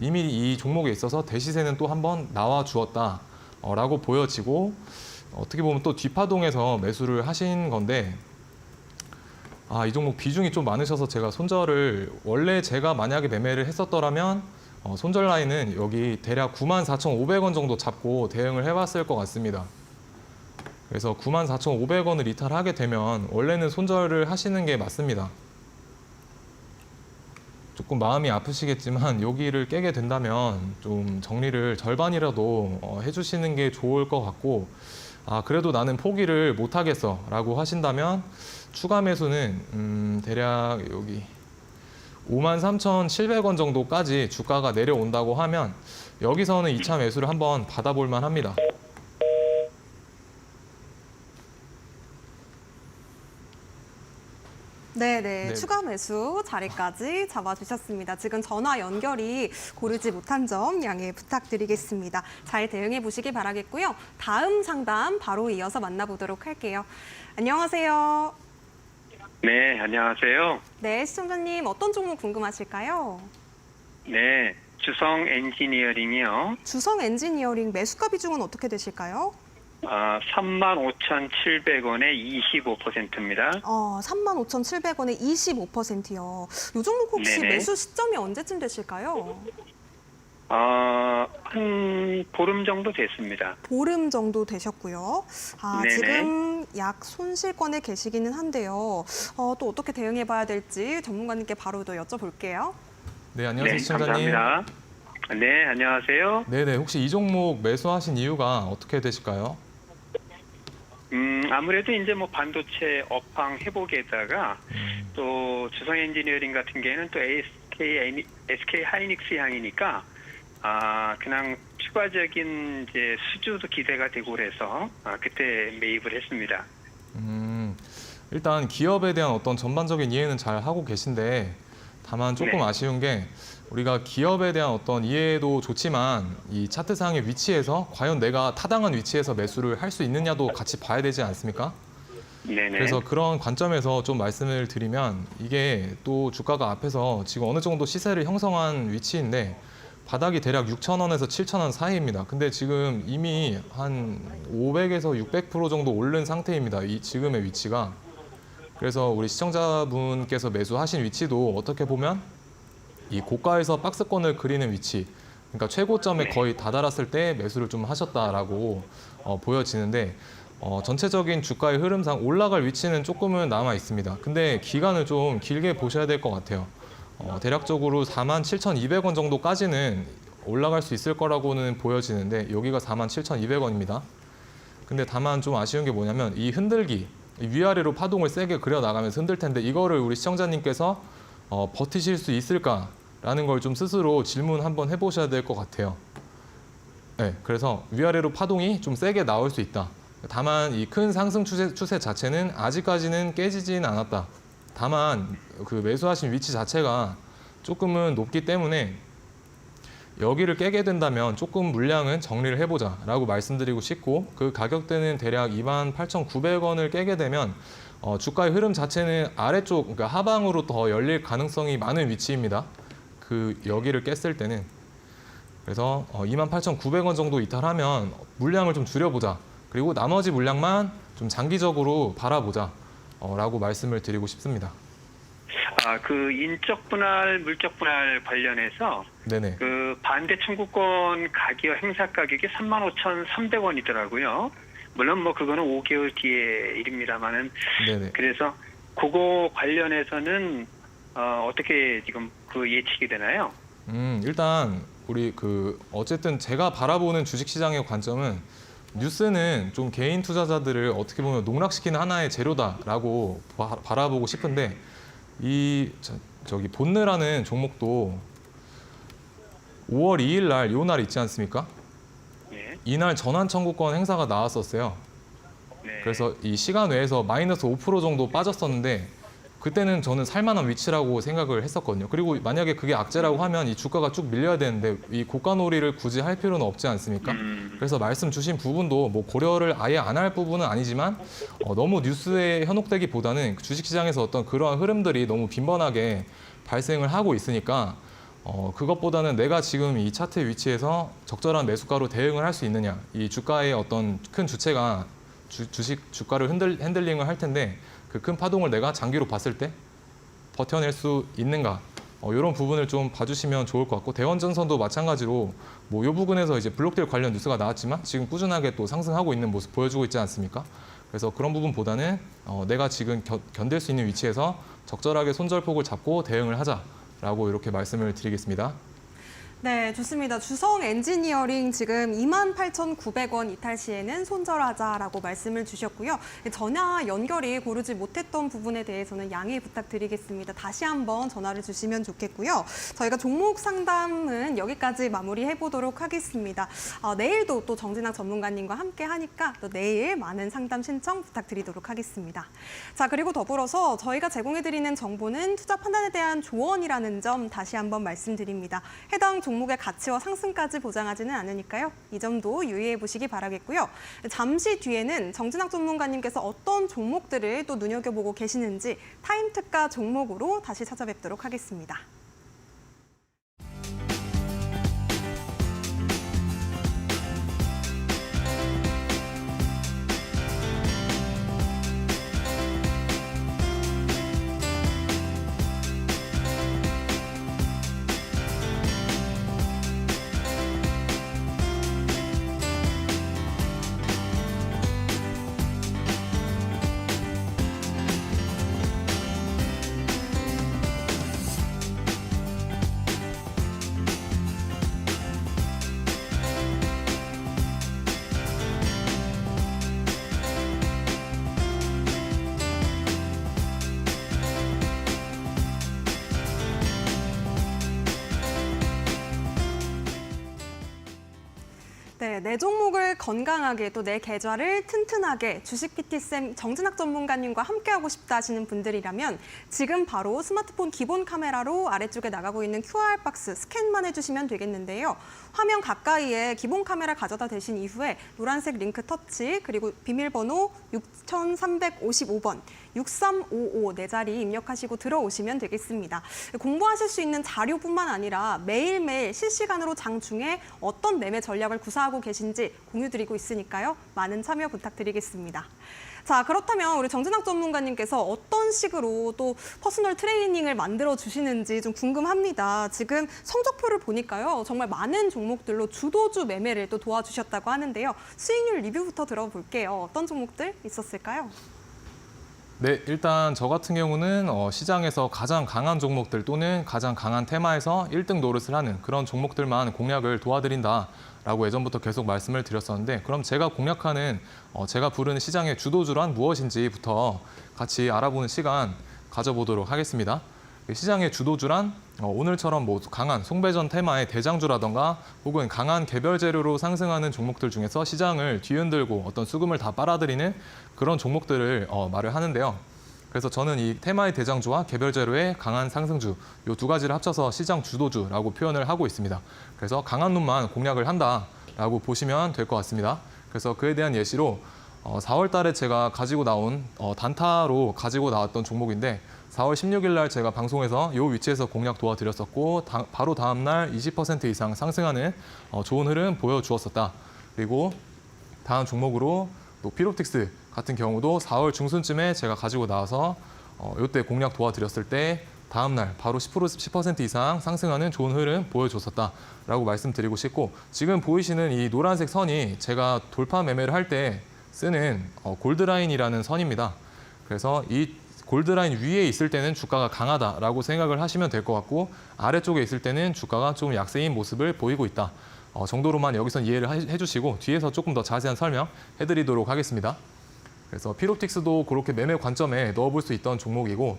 이미 이 종목에 있어서 대시세는 또 한번 나와 주었다. 라고 보여지고 어떻게 보면 또 뒷파동에서 매수를 하신 건데 이 종목 비중이 좀 많으셔서 제가 손절을 원래 제가 만약에 매매를 했었더라면 손절 라인은 여기 대략 94,500원 정도 잡고 대응을 해봤을 것 같습니다. 그래서 94,500원을 이탈하게 되면 원래는 손절을 하시는 게 맞습니다. 조금 마음이 아프시겠지만 여기를 깨게 된다면 좀 정리를 절반이라도 해주시는 게 좋을 것 같고 그래도 나는 포기를 못하겠어 라고 하신다면 추가 매수는 대략 여기 53,700원 정도까지 주가가 내려온다고 하면 여기서는 2차 매수를 한번 받아볼 만합니다. 네네, 추가 매수 자리까지 잡아주셨습니다. 지금 전화 연결이 고르지 못한 점 양해 부탁드리겠습니다. 잘 대응해 보시기 바라겠고요. 다음 상담 바로 이어서 만나보도록 할게요. 안녕하세요. 네, 안녕하세요. 네, 시청자님 어떤 종목 궁금하실까요? 네, 주성 엔지니어링이요. 주성 엔지니어링 매수가 비중은 어떻게 되실까요? 35,700원에 25%입니다. 35,700원에 25%요. 이 종목 혹시 네네. 매수 시점이 언제쯤 되실까요? 한 보름 정도 됐습니다. 보름 정도 되셨고요. 네네. 지금 약 손실권에 계시기는 한데요. 또 어떻게 대응해 봐야 될지 전문가님께 바로 또 여쭤볼게요. 네, 안녕하세요, 네, 시청자님. 감사합니다. 네, 안녕하세요. 네네, 혹시 이 종목 매수하신 이유가 어떻게 되실까요? 아무래도 이제 뭐 반도체 업황 회복에다가 또 주성 엔지니어링 같은 경우에는 또 SK 하이닉스 향이니까 그냥 추가적인 이제 수주도 기대가 되고 그래서 그때 매입을 했습니다. 일단 기업에 대한 어떤 전반적인 이해는 잘 하고 계신데 다만 조금 네. 아쉬운 게 우리가 기업에 대한 어떤 이해도 좋지만 이 차트상의 위치에서 과연 내가 타당한 위치에서 매수를 할 수 있느냐도 같이 봐야 되지 않습니까? 네네. 그래서 그런 관점에서 좀 말씀을 드리면 이게 또 주가가 앞에서 지금 어느 정도 시세를 형성한 위치인데 바닥이 대략 6,000원에서 7,000원 사이입니다. 근데 지금 이미 한 500에서 600% 정도 오른 상태입니다. 이 지금의 위치가. 그래서 우리 시청자분께서 매수하신 위치도 어떻게 보면 이 고가에서 박스권을 그리는 위치, 그러니까 최고점에 거의 다다랐을 때 매수를 좀 하셨다라고 보여지는데 전체적인 주가의 흐름상 올라갈 위치는 조금은 남아 있습니다. 근데 기간을 좀 길게 보셔야 될 것 같아요. 대략적으로 47,200원 정도까지는 올라갈 수 있을 거라고는 보여지는데 여기가 47,200원입니다. 근데 다만 좀 아쉬운 게 뭐냐면 이 흔들기, 위아래로 파동을 세게 그려 나가면서 흔들 텐데 이거를 우리 시청자님께서 버티실 수 있을까라는 걸 좀 스스로 질문 한번 해보셔야 될 것 같아요. 네, 그래서 위아래로 파동이 좀 세게 나올 수 있다. 다만 이 큰 상승 추세 자체는 아직까지는 깨지진 않았다. 다만 그 매수하신 위치 자체가 조금은 높기 때문에 여기를 깨게 된다면 조금 물량은 정리를 해보자라고 말씀드리고 싶고 그 가격대는 대략 28,900원을 깨게 되면 주가의 흐름 자체는 아래쪽, 그러니까 하방으로 더 열릴 가능성이 많은 위치입니다. 그 여기를 깼을 때는. 그래서 28,900원 정도 이탈하면 물량을 좀 줄여보자. 그리고 나머지 물량만 좀 장기적으로 바라보자 라고 말씀을 드리고 싶습니다. 그 인적 분할, 물적 분할 관련해서 네네. 그 반대 청구권 가격 행사 가격이 35,300원이더라고요. 물론 뭐 그거는 5개월 뒤의 일입니다만은 네네. 그래서 그거 관련해서는 어떻게 지금 그 예측이 되나요? 일단 우리 어쨌든 제가 바라보는 주식시장의 관점은 뉴스는 좀 개인 투자자들을 어떻게 보면 농락시키는 하나의 재료다라고 바라보고 싶은데 저기 본느라는 종목도 5월 2일 날 요 날 있지 않습니까? 네. 이날 전환 청구권 행사가 나왔었어요. 네. 그래서 이 시간 외에서 마이너스 5% 정도 빠졌었는데 그때는 저는 살만한 위치라고 생각을 했었거든요. 그리고 만약에 그게 악재라고 하면 이 주가가 쭉 밀려야 되는데 이 고가놀이를 굳이 할 필요는 없지 않습니까? 그래서 말씀 주신 부분도 뭐 고려를 아예 안 할 부분은 아니지만 너무 뉴스에 현혹되기보다는 주식시장에서 어떤 그러한 흐름들이 너무 빈번하게 발생을 하고 있으니까 그것보다는 내가 지금 이 차트 위치에서 적절한 매수가로 대응을 할 수 있느냐, 이 주가의 어떤 큰 주체가 주식 주가를 핸들링을 할 텐데 그 큰 파동을 내가 장기로 봤을 때 버텨낼 수 있는가, 이런 부분을 좀 봐주시면 좋을 것 같고, 대원전선도 마찬가지로 뭐 이 부분에서 이제 블록딜 관련 뉴스가 나왔지만 지금 꾸준하게 또 상승하고 있는 모습 보여주고 있지 않습니까? 그래서 그런 부분보다는 내가 지금 견딜 수 있는 위치에서 적절하게 손절폭을 잡고 대응을 하자라고 이렇게 말씀을 드리겠습니다. 네, 좋습니다. 주성 엔지니어링 지금 28,900원 이탈 시에는 손절하자라고 말씀을 주셨고요. 전화 연결이 고르지 못했던 부분에 대해서는 양해 부탁드리겠습니다. 다시 한번 전화를 주시면 좋겠고요. 저희가 종목 상담은 여기까지 마무리해 보도록 하겠습니다. 내일도 또 정진학 전문가님과 함께 하니까 또 내일 많은 상담 신청 부탁드리도록 하겠습니다. 자, 그리고 더불어서 저희가 제공해드리는 정보는 투자 판단에 대한 조언이라는 점 다시 한번 말씀드립니다. 해당 종목의 가치와 상승까지 보장하지는 않으니까요. 이 점도 유의해 보시기 바라겠고요. 잠시 뒤에는 정진학 전문가님께서 어떤 종목들을 또 눈여겨보고 계시는지 타임특가 종목으로 다시 찾아뵙도록 하겠습니다. 네, 내 종목을 건강하게 또 내 계좌를 튼튼하게 주식 PT쌤 정진학 전문가님과 함께하고 싶다 하시는 분들이라면 지금 바로 스마트폰 기본 카메라로 아래쪽에 나가고 있는 QR박스 스캔만 해주시면 되겠는데요. 화면 가까이에 기본 카메라 가져다 대신 이후에 노란색 링크 터치 그리고 비밀번호 6355번 6355 네 자리 입력하시고 들어오시면 되겠습니다. 공부하실 수 있는 자료뿐만 아니라 매일매일 실시간으로 장중에 어떤 매매 전략을 구사하고 계신지 공유드리고 있으니까요. 많은 참여 부탁드리겠습니다. 자, 그렇다면 우리 정진학 전문가님께서 어떤 식으로 또 퍼스널 트레이닝을 만들어 주시는지 좀 궁금합니다. 지금 성적표를 보니까요. 정말 많은 종목들로 주도주 매매를 또 도와주셨다고 하는데요. 수익률 리뷰부터 들어볼게요. 어떤 종목들 있었을까요? 네, 일단 저 같은 경우는 시장에서 가장 강한 종목들 또는 가장 강한 테마에서 1등 노릇을 하는 그런 종목들만 공략을 도와드린다라고 예전부터 계속 말씀을 드렸었는데, 그럼 제가 공략하는 제가 부르는 시장의 주도주란 무엇인지부터 같이 알아보는 시간 가져보도록 하겠습니다. 시장의 주도주란 오늘처럼 뭐 강한 송배전 테마의 대장주라던가 혹은 강한 개별 재료로 상승하는 종목들 중에서 시장을 뒤흔들고 어떤 수금을 다 빨아들이는 그런 종목들을 말을 하는데요. 그래서 저는 이 테마의 대장주와 개별 재료의 강한 상승주 이 두 가지를 합쳐서 시장 주도주라고 표현을 하고 있습니다. 그래서 강한 놈만 공략을 한다라고 보시면 될 것 같습니다. 그래서 그에 대한 예시로 4월 달에 제가 가지고 나온 단타로 가지고 나왔던 종목인데 4월 16일 날 제가 방송에서 이 위치에서 공략 도와드렸었고 바로 다음 날 20% 이상 상승하는 좋은 흐름 보여주었었다. 그리고 다음 종목으로 또 피롭틱스 같은 경우도 4월 중순쯤에 제가 가지고 나와서 이때 공략 도와드렸을 때 다음 날 바로 10% 이상 상승하는 좋은 흐름 보여줬었다라고 말씀드리고 싶고, 지금 보이시는 이 노란색 선이 제가 돌파 매매를 할 때 쓰는 골드라인이라는 선입니다. 그래서 이 골드라인 위에 있을 때는 주가가 강하다라고 생각을 하시면 될 것 같고, 아래쪽에 있을 때는 주가가 좀 약세인 모습을 보이고 있다 정도로만 여기선 이해를 해주시고, 뒤에서 조금 더 자세한 설명 해드리도록 하겠습니다. 그래서 피롭틱스도 그렇게 매매 관점에 넣어볼 수 있던 종목이고,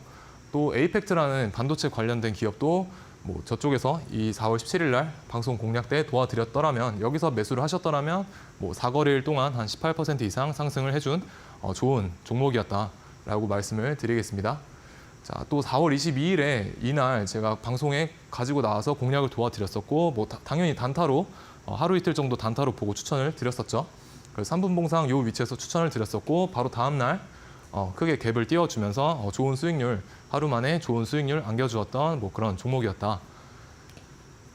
또 에이펙트라는 반도체 관련된 기업도 뭐 저쪽에서 이 4월 17일 날 방송 공략 때 도와드렸더라면, 여기서 매수를 하셨더라면 뭐 4거래일 동안 한 18% 이상 상승을 해준 좋은 종목이었다라고 말씀을 드리겠습니다. 자, 또 4월 22일에 이날 제가 방송에 가지고 나와서 공략을 도와드렸었고, 뭐 당연히 단타로 하루 이틀 정도 단타로 보고 추천을 드렸었죠. 그래서 3분 봉상 이 위치에서 추천을 드렸었고, 바로 다음 날 크게 갭을 띄워주면서 좋은 수익률, 하루 만에 좋은 수익률 안겨주었던 뭐 그런 종목이었다.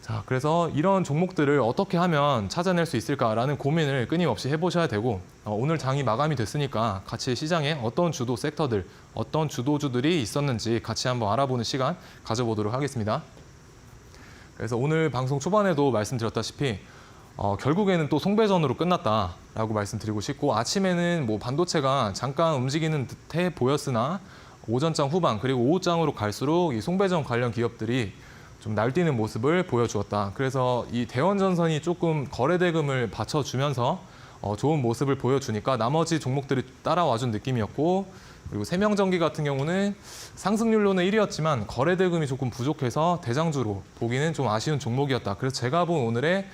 자, 그래서 이런 종목들을 어떻게 하면 찾아낼 수 있을까라는 고민을 끊임없이 해보셔야 되고, 오늘 장이 마감이 됐으니까 같이 시장에 어떤 주도 섹터들, 어떤 주도주들이 있었는지 같이 한번 알아보는 시간 가져보도록 하겠습니다. 그래서 오늘 방송 초반에도 말씀드렸다시피 결국에는 또 송배전으로 끝났다라고 말씀드리고 싶고, 아침에는 뭐 반도체가 잠깐 움직이는 듯해 보였으나 오전장 후반 그리고 오후장으로 갈수록 이 송배전 관련 기업들이 좀 날뛰는 모습을 보여주었다. 그래서 이 대원전선이 조금 거래대금을 받쳐주면서 좋은 모습을 보여주니까 나머지 종목들이 따라와준 느낌이었고, 그리고 세명전기 같은 경우는 상승률로는 1위였지만 거래대금이 조금 부족해서 대장주로 보기는 좀 아쉬운 종목이었다. 그래서 제가 본 오늘의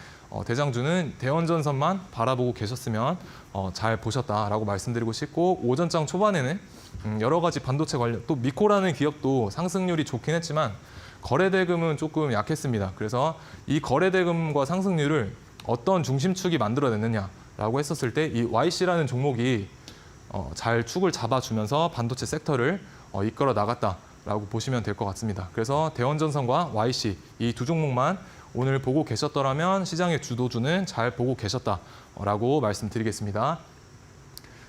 대장주는 대원전선만 바라보고 계셨으면 잘 보셨다라고 말씀드리고 싶고, 오전장 초반에는 여러 가지 반도체 관련, 또 미코라는 기업도 상승률이 좋긴 했지만 거래대금은 조금 약했습니다. 그래서 이 거래대금과 상승률을 어떤 중심축이 만들어냈느냐라고 했었을 때 이 YC라는 종목이 잘 축을 잡아주면서 반도체 섹터를 이끌어 나갔다라고 보시면 될 것 같습니다. 그래서 대원전선과 YC 이 두 종목만 오늘 보고 계셨더라면 시장의 주도주는 잘 보고 계셨다라고 말씀드리겠습니다.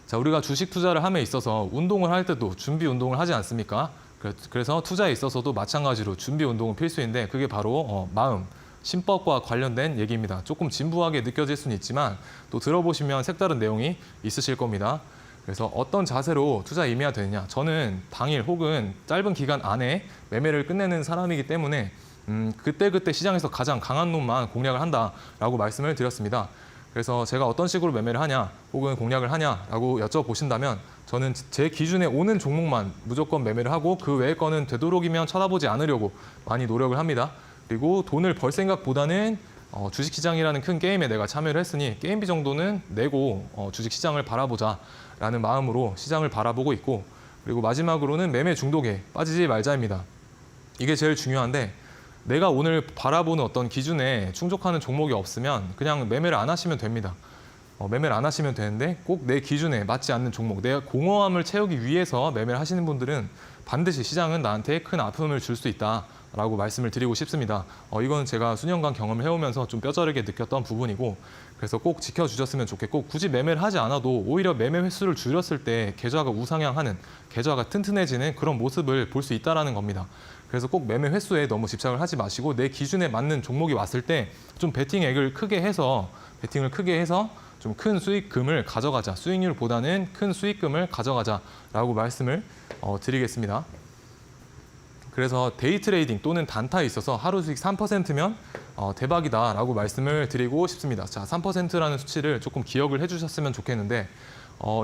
자, 우리가 주식 투자를 함에 있어서 운동을 할 때도 준비 운동을 하지 않습니까? 그래서 투자에 있어서도 마찬가지로 준비 운동은 필수인데, 그게 바로 마음, 신법과 관련된 얘기입니다. 조금 진부하게 느껴질 수는 있지만 또 들어보시면 색다른 내용이 있으실 겁니다. 그래서 어떤 자세로 투자에 임해야 되느냐. 저는 당일 혹은 짧은 기간 안에 매매를 끝내는 사람이기 때문에 그때그때 시장에서 가장 강한 놈만 공략을 한다라고 말씀을 드렸습니다. 그래서 제가 어떤 식으로 매매를 하냐 혹은 공략을 하냐라고 여쭤보신다면, 저는 제 기준에 오는 종목만 무조건 매매를 하고 그 외의 거는 되도록이면 쳐다보지 않으려고 많이 노력을 합니다. 그리고 돈을 벌 생각보다는 주식시장이라는 큰 게임에 내가 참여를 했으니 게임비 정도는 내고 주식시장을 바라보자라는 마음으로 시장을 바라보고 있고, 그리고 마지막으로는 매매 중독에 빠지지 말자입니다. 이게 제일 중요한데, 내가 오늘 바라보는 어떤 기준에 충족하는 종목이 없으면 그냥 매매를 안 하시면 됩니다. 매매를 안 하시면 되는데, 꼭 내 기준에 맞지 않는 종목, 내가 공허함을 채우기 위해서 매매를 하시는 분들은 반드시 시장은 나한테 큰 아픔을 줄 수 있다라고 말씀을 드리고 싶습니다. 이건 제가 수년간 경험을 해오면서 좀 뼈저리게 느꼈던 부분이고, 그래서 꼭 지켜주셨으면 좋겠고, 굳이 매매를 하지 않아도 오히려 매매 횟수를 줄였을 때 계좌가 우상향하는, 계좌가 튼튼해지는 그런 모습을 볼 수 있다는 겁니다. 그래서 꼭 매매 횟수에 너무 집착을 하지 마시고, 내 기준에 맞는 종목이 왔을 때 좀 베팅을 크게 해서 좀 큰 수익금을 가져가자. 수익률보다는 큰 수익금을 가져가자라고 말씀을 드리겠습니다. 그래서 데이 트레이딩 또는 단타에 있어서 하루 수익 3%면 대박이다라고 말씀을 드리고 싶습니다. 자, 3%라는 수치를 조금 기억을 해주셨으면 좋겠는데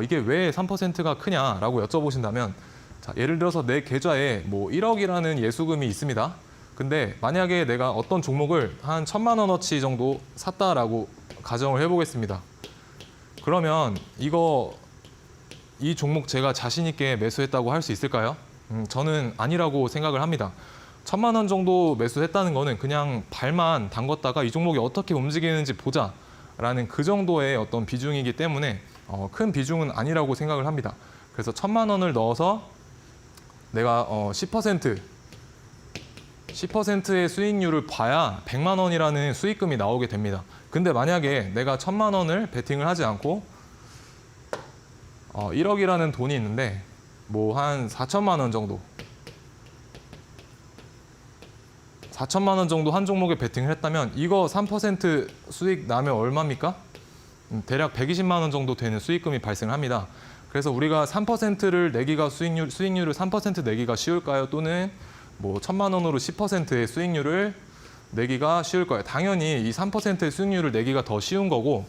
이게 왜 3%가 크냐라고 여쭤보신다면 자, 예를 들어서 내 계좌에 뭐 1억이라는 예수금이 있습니다. 근데 만약에 내가 어떤 종목을 한 1,000만 원어치 정도 샀다라고 가정을 해보겠습니다. 그러면 이 종목 제가 자신 있게 매수했다고 할 수 있을까요? 저는 아니라고 생각을 합니다. 1,000만 원 정도 매수했다는 거는 그냥 발만 담궜다가 이 종목이 어떻게 움직이는지 보자라는 그 정도의 어떤 비중이기 때문에 큰 비중은 아니라고 생각을 합니다. 그래서 1,000만 원을 넣어서 내가 10%의 수익률을 봐야 100만 원이라는 수익금이 나오게 됩니다. 근데 만약에 내가 1,000만 원을 베팅을 하지 않고 1억이라는 돈이 있는데 뭐 한 4천만 원 정도 4천만 원 정도 한 종목에 베팅을 했다면 이거 3% 수익 나면 얼마입니까? 대략 120만 원 정도 되는 수익금이 발생을 합니다. 그래서 우리가 3%를 내기가 수익률을 3% 내기가 쉬울까요? 또는 뭐 1,000만 원으로 10%의 수익률을 내기가 쉬울까요? 당연히 이 3%의 수익률을 내기가 더 쉬운 거고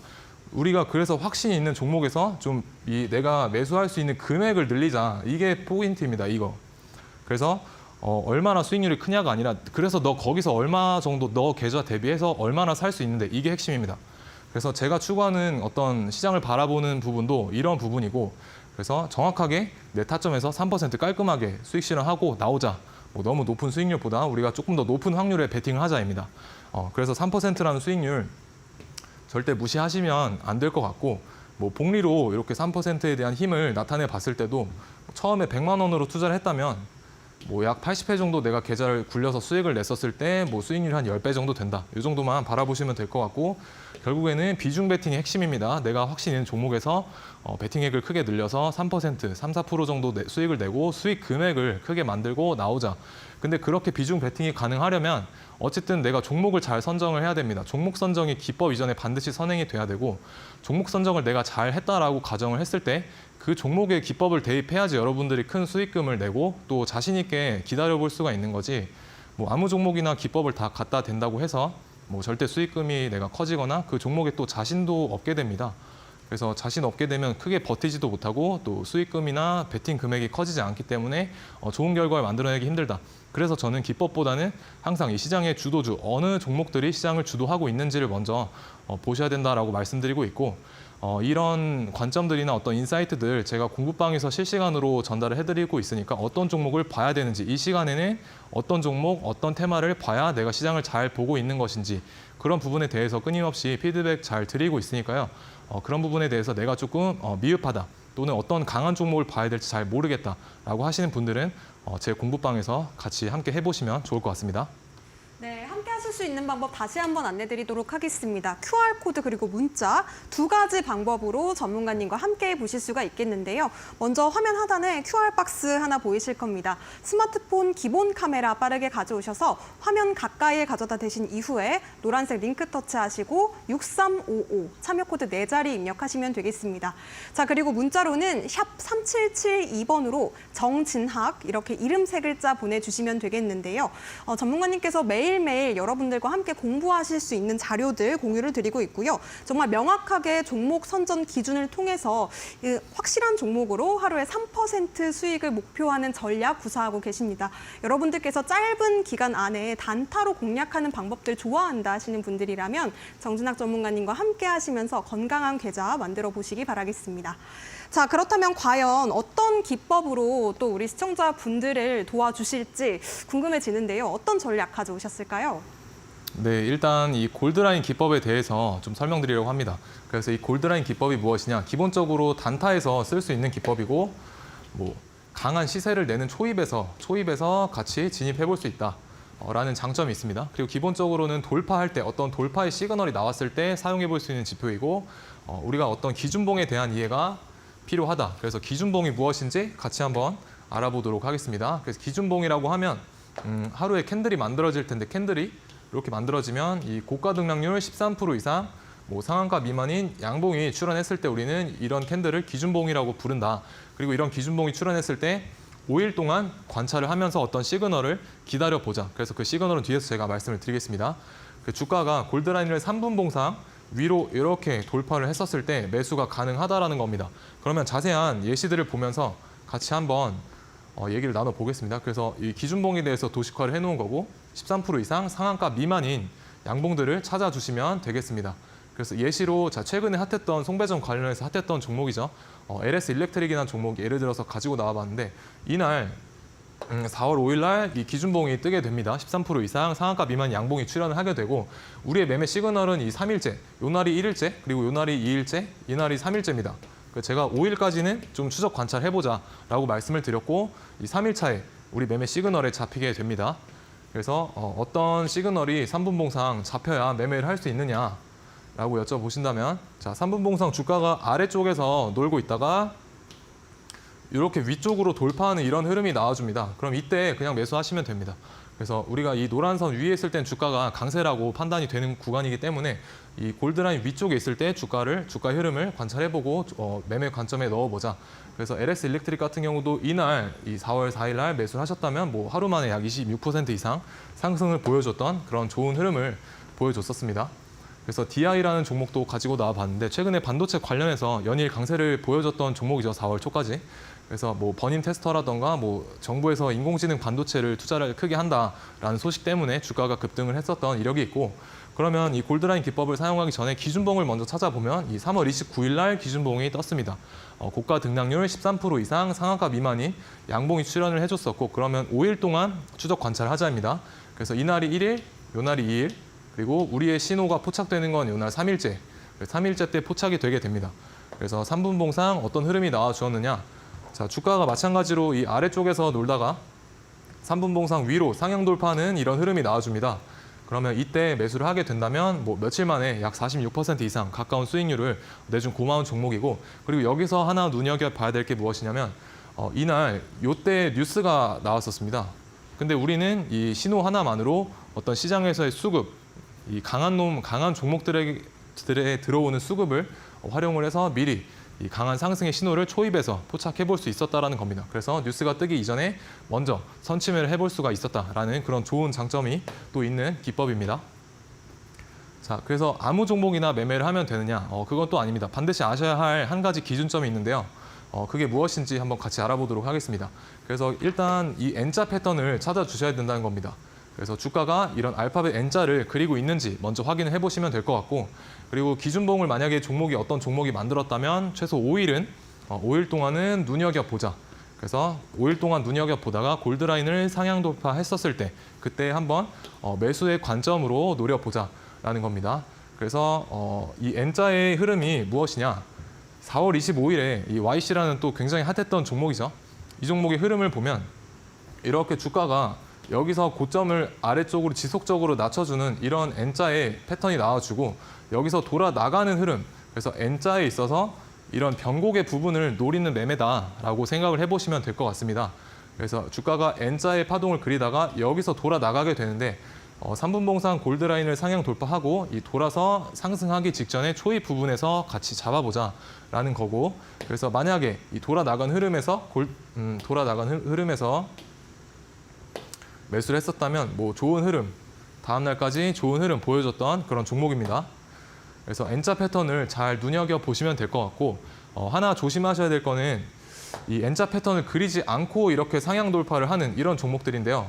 우리가 그래서 확신이 있는 종목에서 좀 내가 매수할 수 있는 금액을 늘리자. 이게 포인트입니다. 이거. 그래서 얼마나 수익률이 크냐가 아니라 그래서 너 거기서 얼마 정도 너 계좌 대비해서 얼마나 살 수 있는데 이게 핵심입니다. 그래서 제가 추구하는 어떤 시장을 바라보는 부분도 이런 부분이고 그래서 정확하게 내 타점에서 3% 깔끔하게 수익 실현하고 나오자. 뭐 너무 높은 수익률보다 우리가 조금 더 높은 확률에 베팅을 하자입니다. 그래서 3%라는 수익률 절대 무시하시면 안 될 것 같고 뭐 복리로 이렇게 3%에 대한 힘을 나타내 봤을 때도 처음에 100만 원으로 투자를 했다면 뭐 약 80회 정도 내가 계좌를 굴려서 수익을 냈었을 때 뭐 수익률이 한 10배 정도 된다. 이 정도만 바라보시면 될 것 같고 결국에는 비중 베팅이 핵심입니다. 내가 확신 있는 종목에서 베팅액을 크게 늘려서 3%, 3, 4% 정도 수익을 내고 수익 금액을 크게 만들고 나오자. 근데 그렇게 비중 베팅이 가능하려면 어쨌든 내가 종목을 잘 선정을 해야 됩니다. 종목 선정이 기법 이전에 반드시 선행이 돼야 되고 종목 선정을 내가 잘 했다라고 가정을 했을 때 그 종목의 기법을 대입해야지 여러분들이 큰 수익금을 내고 또 자신 있게 기다려볼 수가 있는 거지 뭐 아무 종목이나 기법을 다 갖다 댄다고 해서 뭐 절대 수익금이 내가 커지거나 그 종목에 또 자신도 없게 됩니다. 그래서 자신 없게 되면 크게 버티지도 못하고 또 수익금이나 베팅 금액이 커지지 않기 때문에 좋은 결과를 만들어내기 힘들다. 그래서 저는 기법보다는 항상 이 시장의 주도주, 어느 종목들이 시장을 주도하고 있는지를 먼저 보셔야 된다라고 말씀드리고 있고 이런 관점들이나 어떤 인사이트들 제가 공부방에서 실시간으로 전달을 해드리고 있으니까 어떤 종목을 봐야 되는지 이 시간에는 어떤 종목, 어떤 테마를 봐야 내가 시장을 잘 보고 있는 것인지 그런 부분에 대해서 끊임없이 피드백 잘 드리고 있으니까요. 그런 부분에 대해서 내가 조금 미흡하다 또는 어떤 강한 종목을 봐야 될지 잘 모르겠다라고 하시는 분들은 제 공부방에서 같이 함께 해보시면 좋을 것 같습니다. 네, 함께 하실 수 있는 방법 다시 한번 안내드리도록 하겠습니다. QR코드 그리고 문자 두 가지 방법으로 전문가님과 함께 보실 수가 있겠는데요. 먼저 화면 하단에 QR박스 하나 보이실 겁니다. 스마트폰 기본 카메라 빠르게 가져오셔서 화면 가까이에 가져다 대신 이후에 노란색 링크 터치하시고 6355 참여 코드 4자리 입력하시면 되겠습니다. 자, 그리고 문자로는 샵 3772번으로 정진학 이렇게 이름 3글자 보내주시면 되겠는데요. 전문가님께서 매일매일 여러분들과 함께 공부하실 수 있는 자료들 공유를 드리고 있고요. 정말 명확하게 종목 선정 기준을 통해서 확실한 종목으로 하루에 3% 수익을 목표하는 전략 구사하고 계십니다. 여러분들께서 짧은 기간 안에 단타로 공략하는 방법들 좋아한다 하시는 분들이라면 정진학 전문가님과 함께 하시면서 건강한 계좌 만들어 보시기 바라겠습니다. 자, 그렇다면 과연 어떤 기법으로 또 우리 시청자분들을 도와주실지 궁금해지는데요. 어떤 전략 가져오셨을까요? 네, 일단 이 골드라인 기법에 대해서 좀 설명드리려고 합니다. 그래서 이 골드라인 기법이 무엇이냐? 기본적으로 단타에서 쓸 수 있는 기법이고 뭐 강한 시세를 내는 초입에서 같이 진입해 볼 수 있다. 라는 장점이 있습니다. 그리고 기본적으로는 돌파할 때 어떤 돌파의 시그널이 나왔을 때 사용해 볼 수 있는 지표이고 우리가 어떤 기준봉에 대한 이해가 필요하다. 그래서 기준봉이 무엇인지 같이 한번 알아보도록 하겠습니다. 그래서 기준봉이라고 하면 하루에 캔들이 만들어질 텐데 캔들이 이렇게 만들어지면 이 고가 등락률 13% 이상 뭐 상한가 미만인 양봉이 출현했을 때 우리는 이런 캔들을 기준봉이라고 부른다. 그리고 이런 기준봉이 출현했을 때 5일 동안 관찰을 하면서 어떤 시그널을 기다려보자. 그래서 그 시그널은 뒤에서 제가 말씀을 드리겠습니다. 그 주가가 골드라인을 3분 봉상 위로 이렇게 돌파를 했었을 때 매수가 가능하다라는 겁니다. 그러면 자세한 예시들을 보면서 같이 한번 얘기를 나눠보겠습니다. 그래서 이 기준봉에 대해서 도식화를 해놓은 거고 13% 이상 상한가 미만인 양봉들을 찾아주시면 되겠습니다. 그래서 예시로 최근에 핫했던 송배전 관련해서 핫했던 종목이죠. LS 일렉트릭이라는 종목이 예를 들어서 가지고 나와봤는데 이날 4월 5일 날 이 기준봉이 뜨게 됩니다. 13% 이상 상한가 미만 양봉이 출현을 하게 되고 우리의 매매 시그널은 이 3일째, 요 날이 1일째, 그리고 요 날이 2일째, 이 날이 3일째입니다. 제가 5일까지는 좀 추적 관찰해보자라고 말씀을 드렸고 이 3일 차에 우리 매매 시그널에 잡히게 됩니다. 그래서 어떤 시그널이 3분 봉상 잡혀야 매매를 할 수 있느냐라고 여쭤보신다면 자, 3분 봉상 주가가 아래쪽에서 놀고 있다가 이렇게 위쪽으로 돌파하는 이런 흐름이 나와줍니다. 그럼 이때 그냥 매수하시면 됩니다. 그래서 우리가 이 노란 선 위에 있을 땐 주가가 강세라고 판단이 되는 구간이기 때문에 이 골드라인 위쪽에 있을 때 주가 흐름을 관찰해보고 매매 관점에 넣어보자. 그래서 LS 일렉트릭 같은 경우도 이날 이 4월 4일 날 매수를 하셨다면 뭐 하루 만에 약 26% 이상 상승을 보여줬던 그런 좋은 흐름을 보여줬었습니다. 그래서 DI라는 종목도 가지고 나와봤는데 최근에 반도체 관련해서 연일 강세를 보여줬던 종목이죠. 4월 초까지. 그래서 뭐 버닝 테스터라던가 뭐 정부에서 인공지능 반도체를 투자를 크게 한다라는 소식 때문에 주가가 급등을 했었던 이력이 있고 그러면 이 골드라인 기법을 사용하기 전에 기준봉을 먼저 찾아보면 이 3월 29일 날 기준봉이 떴습니다. 고가 등락률 13% 이상 상한가 미만인 양봉이 출현을 해줬었고 그러면 5일 동안 추적 관찰을 하자입니다. 그래서 이날이 1일, 요날이 2일 그리고 우리의 신호가 포착되는 건 요날 3일째, 3일째 때 포착이 되게 됩니다. 그래서 3분 봉상 어떤 흐름이 나와 주었느냐 자, 주가가 마찬가지로 이 아래쪽에서 놀다가 3분 봉상 위로 상향 돌파하는 이런 흐름이 나와줍니다. 그러면 이때 매수를 하게 된다면 뭐 며칠 만에 약 46% 이상 가까운 수익률을 내준 고마운 종목이고 그리고 여기서 하나 눈여겨봐야 될 게 무엇이냐면 이날 요때 뉴스가 나왔었습니다. 근데 우리는 이 신호 하나만으로 어떤 시장에서의 수급, 이 강한 종목들에 들어오는 수급을 활용을 해서 미리 이 강한 상승의 신호를 초입에서 포착해 볼 수 있었다라는 겁니다. 그래서 뉴스가 뜨기 이전에 먼저 선취매를 해볼 수가 있었다라는 그런 좋은 장점이 또 있는 기법입니다. 자, 그래서 아무 종목이나 매매를 하면 되느냐? 그건 또 아닙니다. 반드시 아셔야 할 한 가지 기준점이 있는데요. 그게 무엇인지 한번 같이 알아보도록 하겠습니다. 그래서 일단 이 N자 패턴을 찾아주셔야 된다는 겁니다. 그래서 주가가 이런 알파벳 N자를 그리고 있는지 먼저 확인을 해보시면 될 것 같고 그리고 기준봉을 만약에 어떤 종목이 만들었다면 최소 5일은 5일 동안은 눈여겨보자. 그래서 5일 동안 눈여겨보다가 골드라인을 상향 돌파했었을 때 그때 한번 매수의 관점으로 노려보자라는 겁니다. 그래서 이 N자의 흐름이 무엇이냐. 4월 25일에 이 YC라는 또 굉장히 핫했던 종목이죠. 이 종목의 흐름을 보면 이렇게 주가가 여기서 고점을 아래쪽으로 지속적으로 낮춰주는 이런 N자의 패턴이 나와주고 여기서 돌아 나가는 흐름 그래서 N자에 있어서 이런 변곡의 부분을 노리는 매매다라고 생각을 해보시면 될 것 같습니다. 그래서 주가가 N자의 파동을 그리다가 여기서 돌아 나가게 되는데 3분 봉상 골드라인을 상향 돌파하고 이 돌아서 상승하기 직전에 초입 부분에서 같이 잡아보자라는 거고 그래서 만약에 이 돌아 나간 흐름에서 매수를 했었다면 뭐 좋은 흐름, 다음 날까지 좋은 흐름 보여줬던 그런 종목입니다. 그래서 N자 패턴을 잘 눈여겨보시면 될 것 같고 하나 조심하셔야 될 거는 이 N자 패턴을 그리지 않고 이렇게 상향 돌파를 하는 이런 종목들인데요.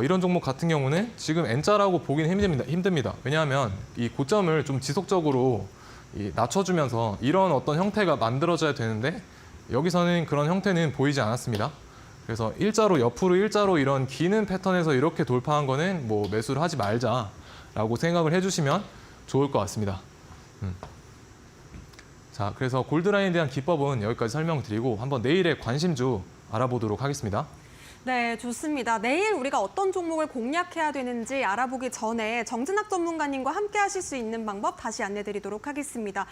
이런 종목 같은 경우는 지금 N자라고 보기는 힘듭니다. 왜냐하면 이 고점을 좀 지속적으로 낮춰주면서 이런 어떤 형태가 만들어져야 되는데 여기서는 그런 형태는 보이지 않았습니다. 그래서 옆으로 일자로 이런 기는 패턴에서 이렇게 돌파한 거는 뭐 매수를 하지 말자라고 생각을 해주시면 좋을 것 같습니다. 자, 그래서 골드라인에 대한 기법은 여기까지 설명드리고 한번 내일의 관심주 알아보도록 하겠습니다. 네, 좋습니다. 내일 우리가 어떤 종목을 공략해야 되는지 알아보기 전에 정진학 전문가님과 함께 하실 수 있는 방법 다시 안내드리도록 하겠습니다.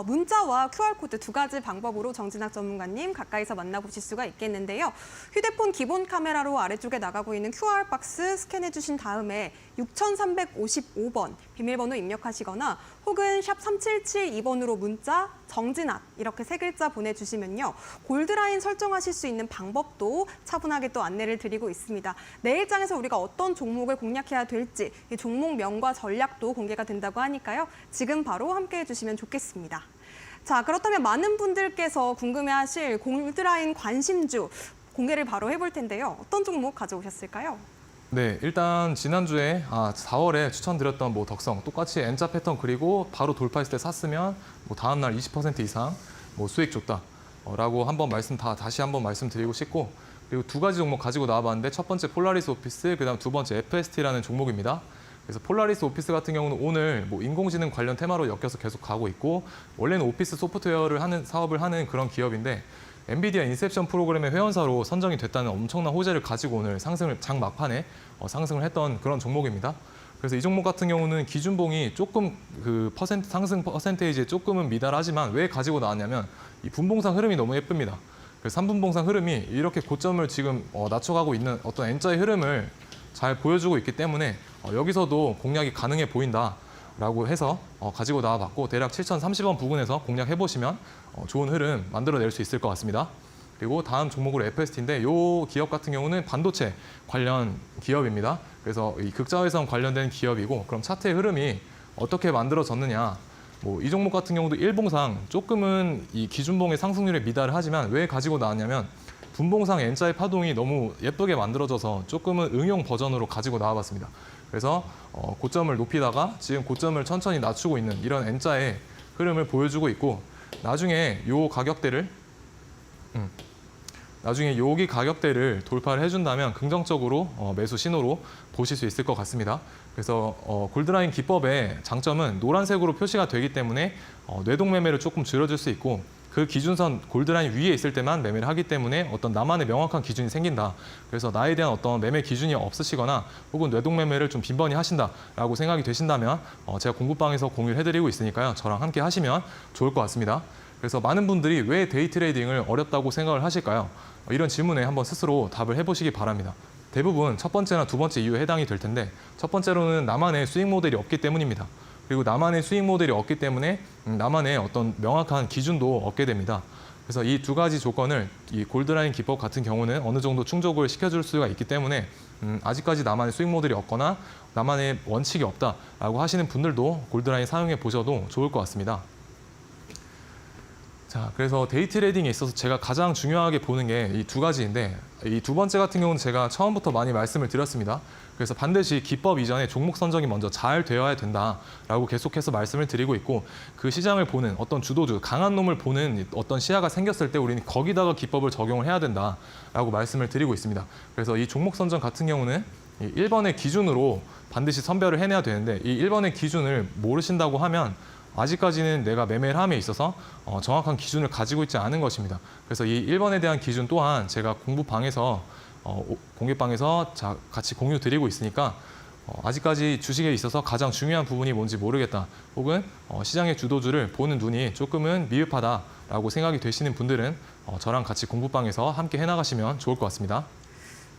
문자와 QR코드 두 가지 방법으로 정진학 전문가님 가까이서 만나보실 수가 있겠는데요. 휴대폰 기본 카메라로 아래쪽에 나가고 있는 QR박스 스캔해 주신 다음에 6355번 비밀번호 입력하시거나 혹은 샵 3772번으로 문자 정진학 이렇게 세 글자 보내주시면요. 골드라인 설정하실 수 있는 방법도 차분하게 또 안내를 드리고 있습니다. 내일장에서 우리가 어떤 종목을 공략해야 될지 이 종목명과 전략도 공개가 된다고 하니까요. 지금 바로 함께해 주시면 좋겠습니다. 자, 그렇다면 많은 분들께서 궁금해하실 골드라인 관심주 공개를 바로 해볼 텐데요. 어떤 종목 가져오셨을까요? 네, 일단 지난주에 4월에 추천드렸던 뭐 덕성 똑같이 N자 패턴 그리고 바로 돌파했을 때 샀으면 뭐 다음 날 20% 이상 뭐 수익 줬다라고 다시 한번 말씀드리고 싶고, 그리고 두 가지 종목 가지고 나와봤는데 첫 번째 폴라리스 오피스, 그다음 두 번째 FST라는 종목입니다. 그래서 폴라리스 오피스 같은 경우는 오늘 뭐 인공지능 관련 테마로 엮여서 계속 가고 있고, 원래는 오피스 소프트웨어를 하는 사업을 하는 그런 기업인데 엔비디아 인셉션 프로그램의 회원사로 선정이 됐다는 엄청난 호재를 가지고 오늘 장 막판에 상승을 했던 그런 종목입니다. 그래서 이 종목 같은 경우는 기준봉이 조금 그 상승 퍼센테이지에 조금은 미달하지만 왜 가지고 나왔냐면 이 분봉상 흐름이 너무 예쁩니다. 그래서 3분봉상 흐름이 이렇게 고점을 지금 낮춰가고 있는 어떤 N자의 흐름을 잘 보여주고 있기 때문에 여기서도 공략이 가능해 보인다라고 해서 가지고 나와봤고, 대략 7030원 부근에서 공략해보시면 좋은 흐름 만들어낼 수 있을 것 같습니다. 그리고 다음 종목으로 FST인데 이 기업 같은 경우는 반도체 관련 기업입니다. 그래서 이 극자회선 관련된 기업이고, 그럼 차트의 흐름이 어떻게 만들어졌느냐. 뭐 이 종목 같은 경우도 일봉상 조금은 이 기준봉의 상승률에 미달을 하지만 왜 가지고 나왔냐면 분봉상 N자의 파동이 너무 예쁘게 만들어져서 조금은 응용 버전으로 가지고 나와봤습니다. 그래서 고점을 높이다가 지금 고점을 천천히 낮추고 있는 이런 N자의 흐름을 보여주고 있고, 나중에 여기 가격대를 돌파를 해준다면 긍정적으로 매수 신호로 보실 수 있을 것 같습니다. 그래서 골드라인 기법의 장점은 노란색으로 표시가 되기 때문에 뇌동 매매를 조금 줄여줄 수 있고, 그 기준선 골드라인 위에 있을 때만 매매를 하기 때문에 어떤 나만의 명확한 기준이 생긴다. 그래서 나에 대한 어떤 매매 기준이 없으시거나 혹은 뇌동 매매를 좀 빈번히 하신다라고 생각이 되신다면 제가 공부방에서 공유를 해드리고 있으니까요. 저랑 함께 하시면 좋을 것 같습니다. 그래서 많은 분들이 왜 데이 트레이딩을 어렵다고 생각을 하실까요? 이런 질문에 한번 스스로 답을 해보시기 바랍니다. 대부분 첫 번째나 두 번째 이유에 해당이 될 텐데, 첫 번째로는 나만의 수익 모델이 없기 때문입니다. 그리고 나만의 수익 모델이 없기 때문에 나만의 어떤 명확한 기준도 얻게 됩니다. 그래서 이 두 가지 조건을 이 골드라인 기법 같은 경우는 어느 정도 충족을 시켜줄 수가 있기 때문에 아직까지 나만의 수익 모델이 없거나 나만의 원칙이 없다라고 하시는 분들도 골드라인 사용해 보셔도 좋을 것 같습니다. 자, 그래서 데이 트레이딩에 있어서 제가 가장 중요하게 보는 게 이 두 가지인데, 이 두 번째 같은 경우는 제가 처음부터 많이 말씀을 드렸습니다. 그래서 반드시 기법 이전에 종목 선정이 먼저 잘 되어야 된다라고 계속해서 말씀을 드리고 있고, 그 시장을 보는 어떤 주도주, 강한 놈을 보는 어떤 시야가 생겼을 때 우리는 거기다가 기법을 적용을 해야 된다라고 말씀을 드리고 있습니다. 그래서 이 종목 선정 같은 경우는 1번의 기준으로 반드시 선별을 해내야 되는데, 이 1번의 기준을 모르신다고 하면 아직까지는 내가 매매를 함에 있어서 정확한 기준을 가지고 있지 않은 것입니다. 그래서 이 1번에 대한 기준 또한 제가 공부방에서 공개방에서 같이 공유 드리고 있으니까 아직까지 주식에 있어서 가장 중요한 부분이 뭔지 모르겠다, 혹은 시장의 주도주를 보는 눈이 조금은 미흡하다라고 생각이 되시는 분들은 저랑 같이 공부방에서 함께 해나가시면 좋을 것 같습니다.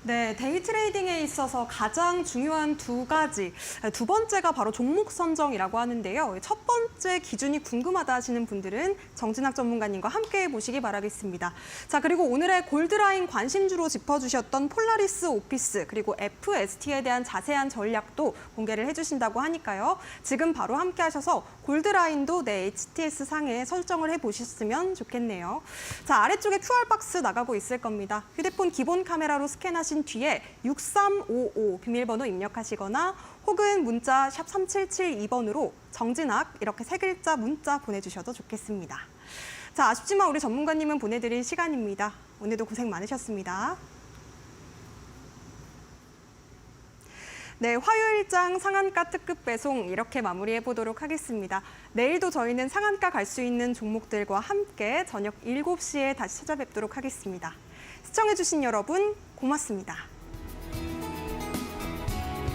네, 데이 트레이딩에 있어서 가장 중요한 두 가지. 두 번째가 바로 종목 선정이라고 하는데요. 첫 번째 기준이 궁금하다 하시는 분들은 정진학 전문가님과 함께 보시기 바라겠습니다. 자, 그리고 오늘의 골드라인 관심주로 짚어주셨던 폴라리스 오피스 그리고 FST에 대한 자세한 전략도 공개를 해주신다고 하니까요. 지금 바로 함께 하셔서 골드라인도 내 HTS 상에 설정을 해보셨으면 좋겠네요. 자, 아래쪽에 QR박스 나가고 있을 겁니다. 휴대폰 기본 카메라로 스캔하신 뒤에 6355 비밀번호 입력하시거나 혹은 문자 샵 3772번으로 정진학 이렇게 세 글자 문자 보내주셔도 좋겠습니다. 자, 아쉽지만 우리 전문가님은 보내드릴 시간입니다. 오늘도 고생 많으셨습니다. 네, 화요일장 상한가 특급 배송 이렇게 마무리해 보도록 하겠습니다. 내일도 저희는 상한가 갈 수 있는 종목들과 함께 저녁 7시에 다시 찾아뵙도록 하겠습니다. 시청해주신 여러분 고맙습니다.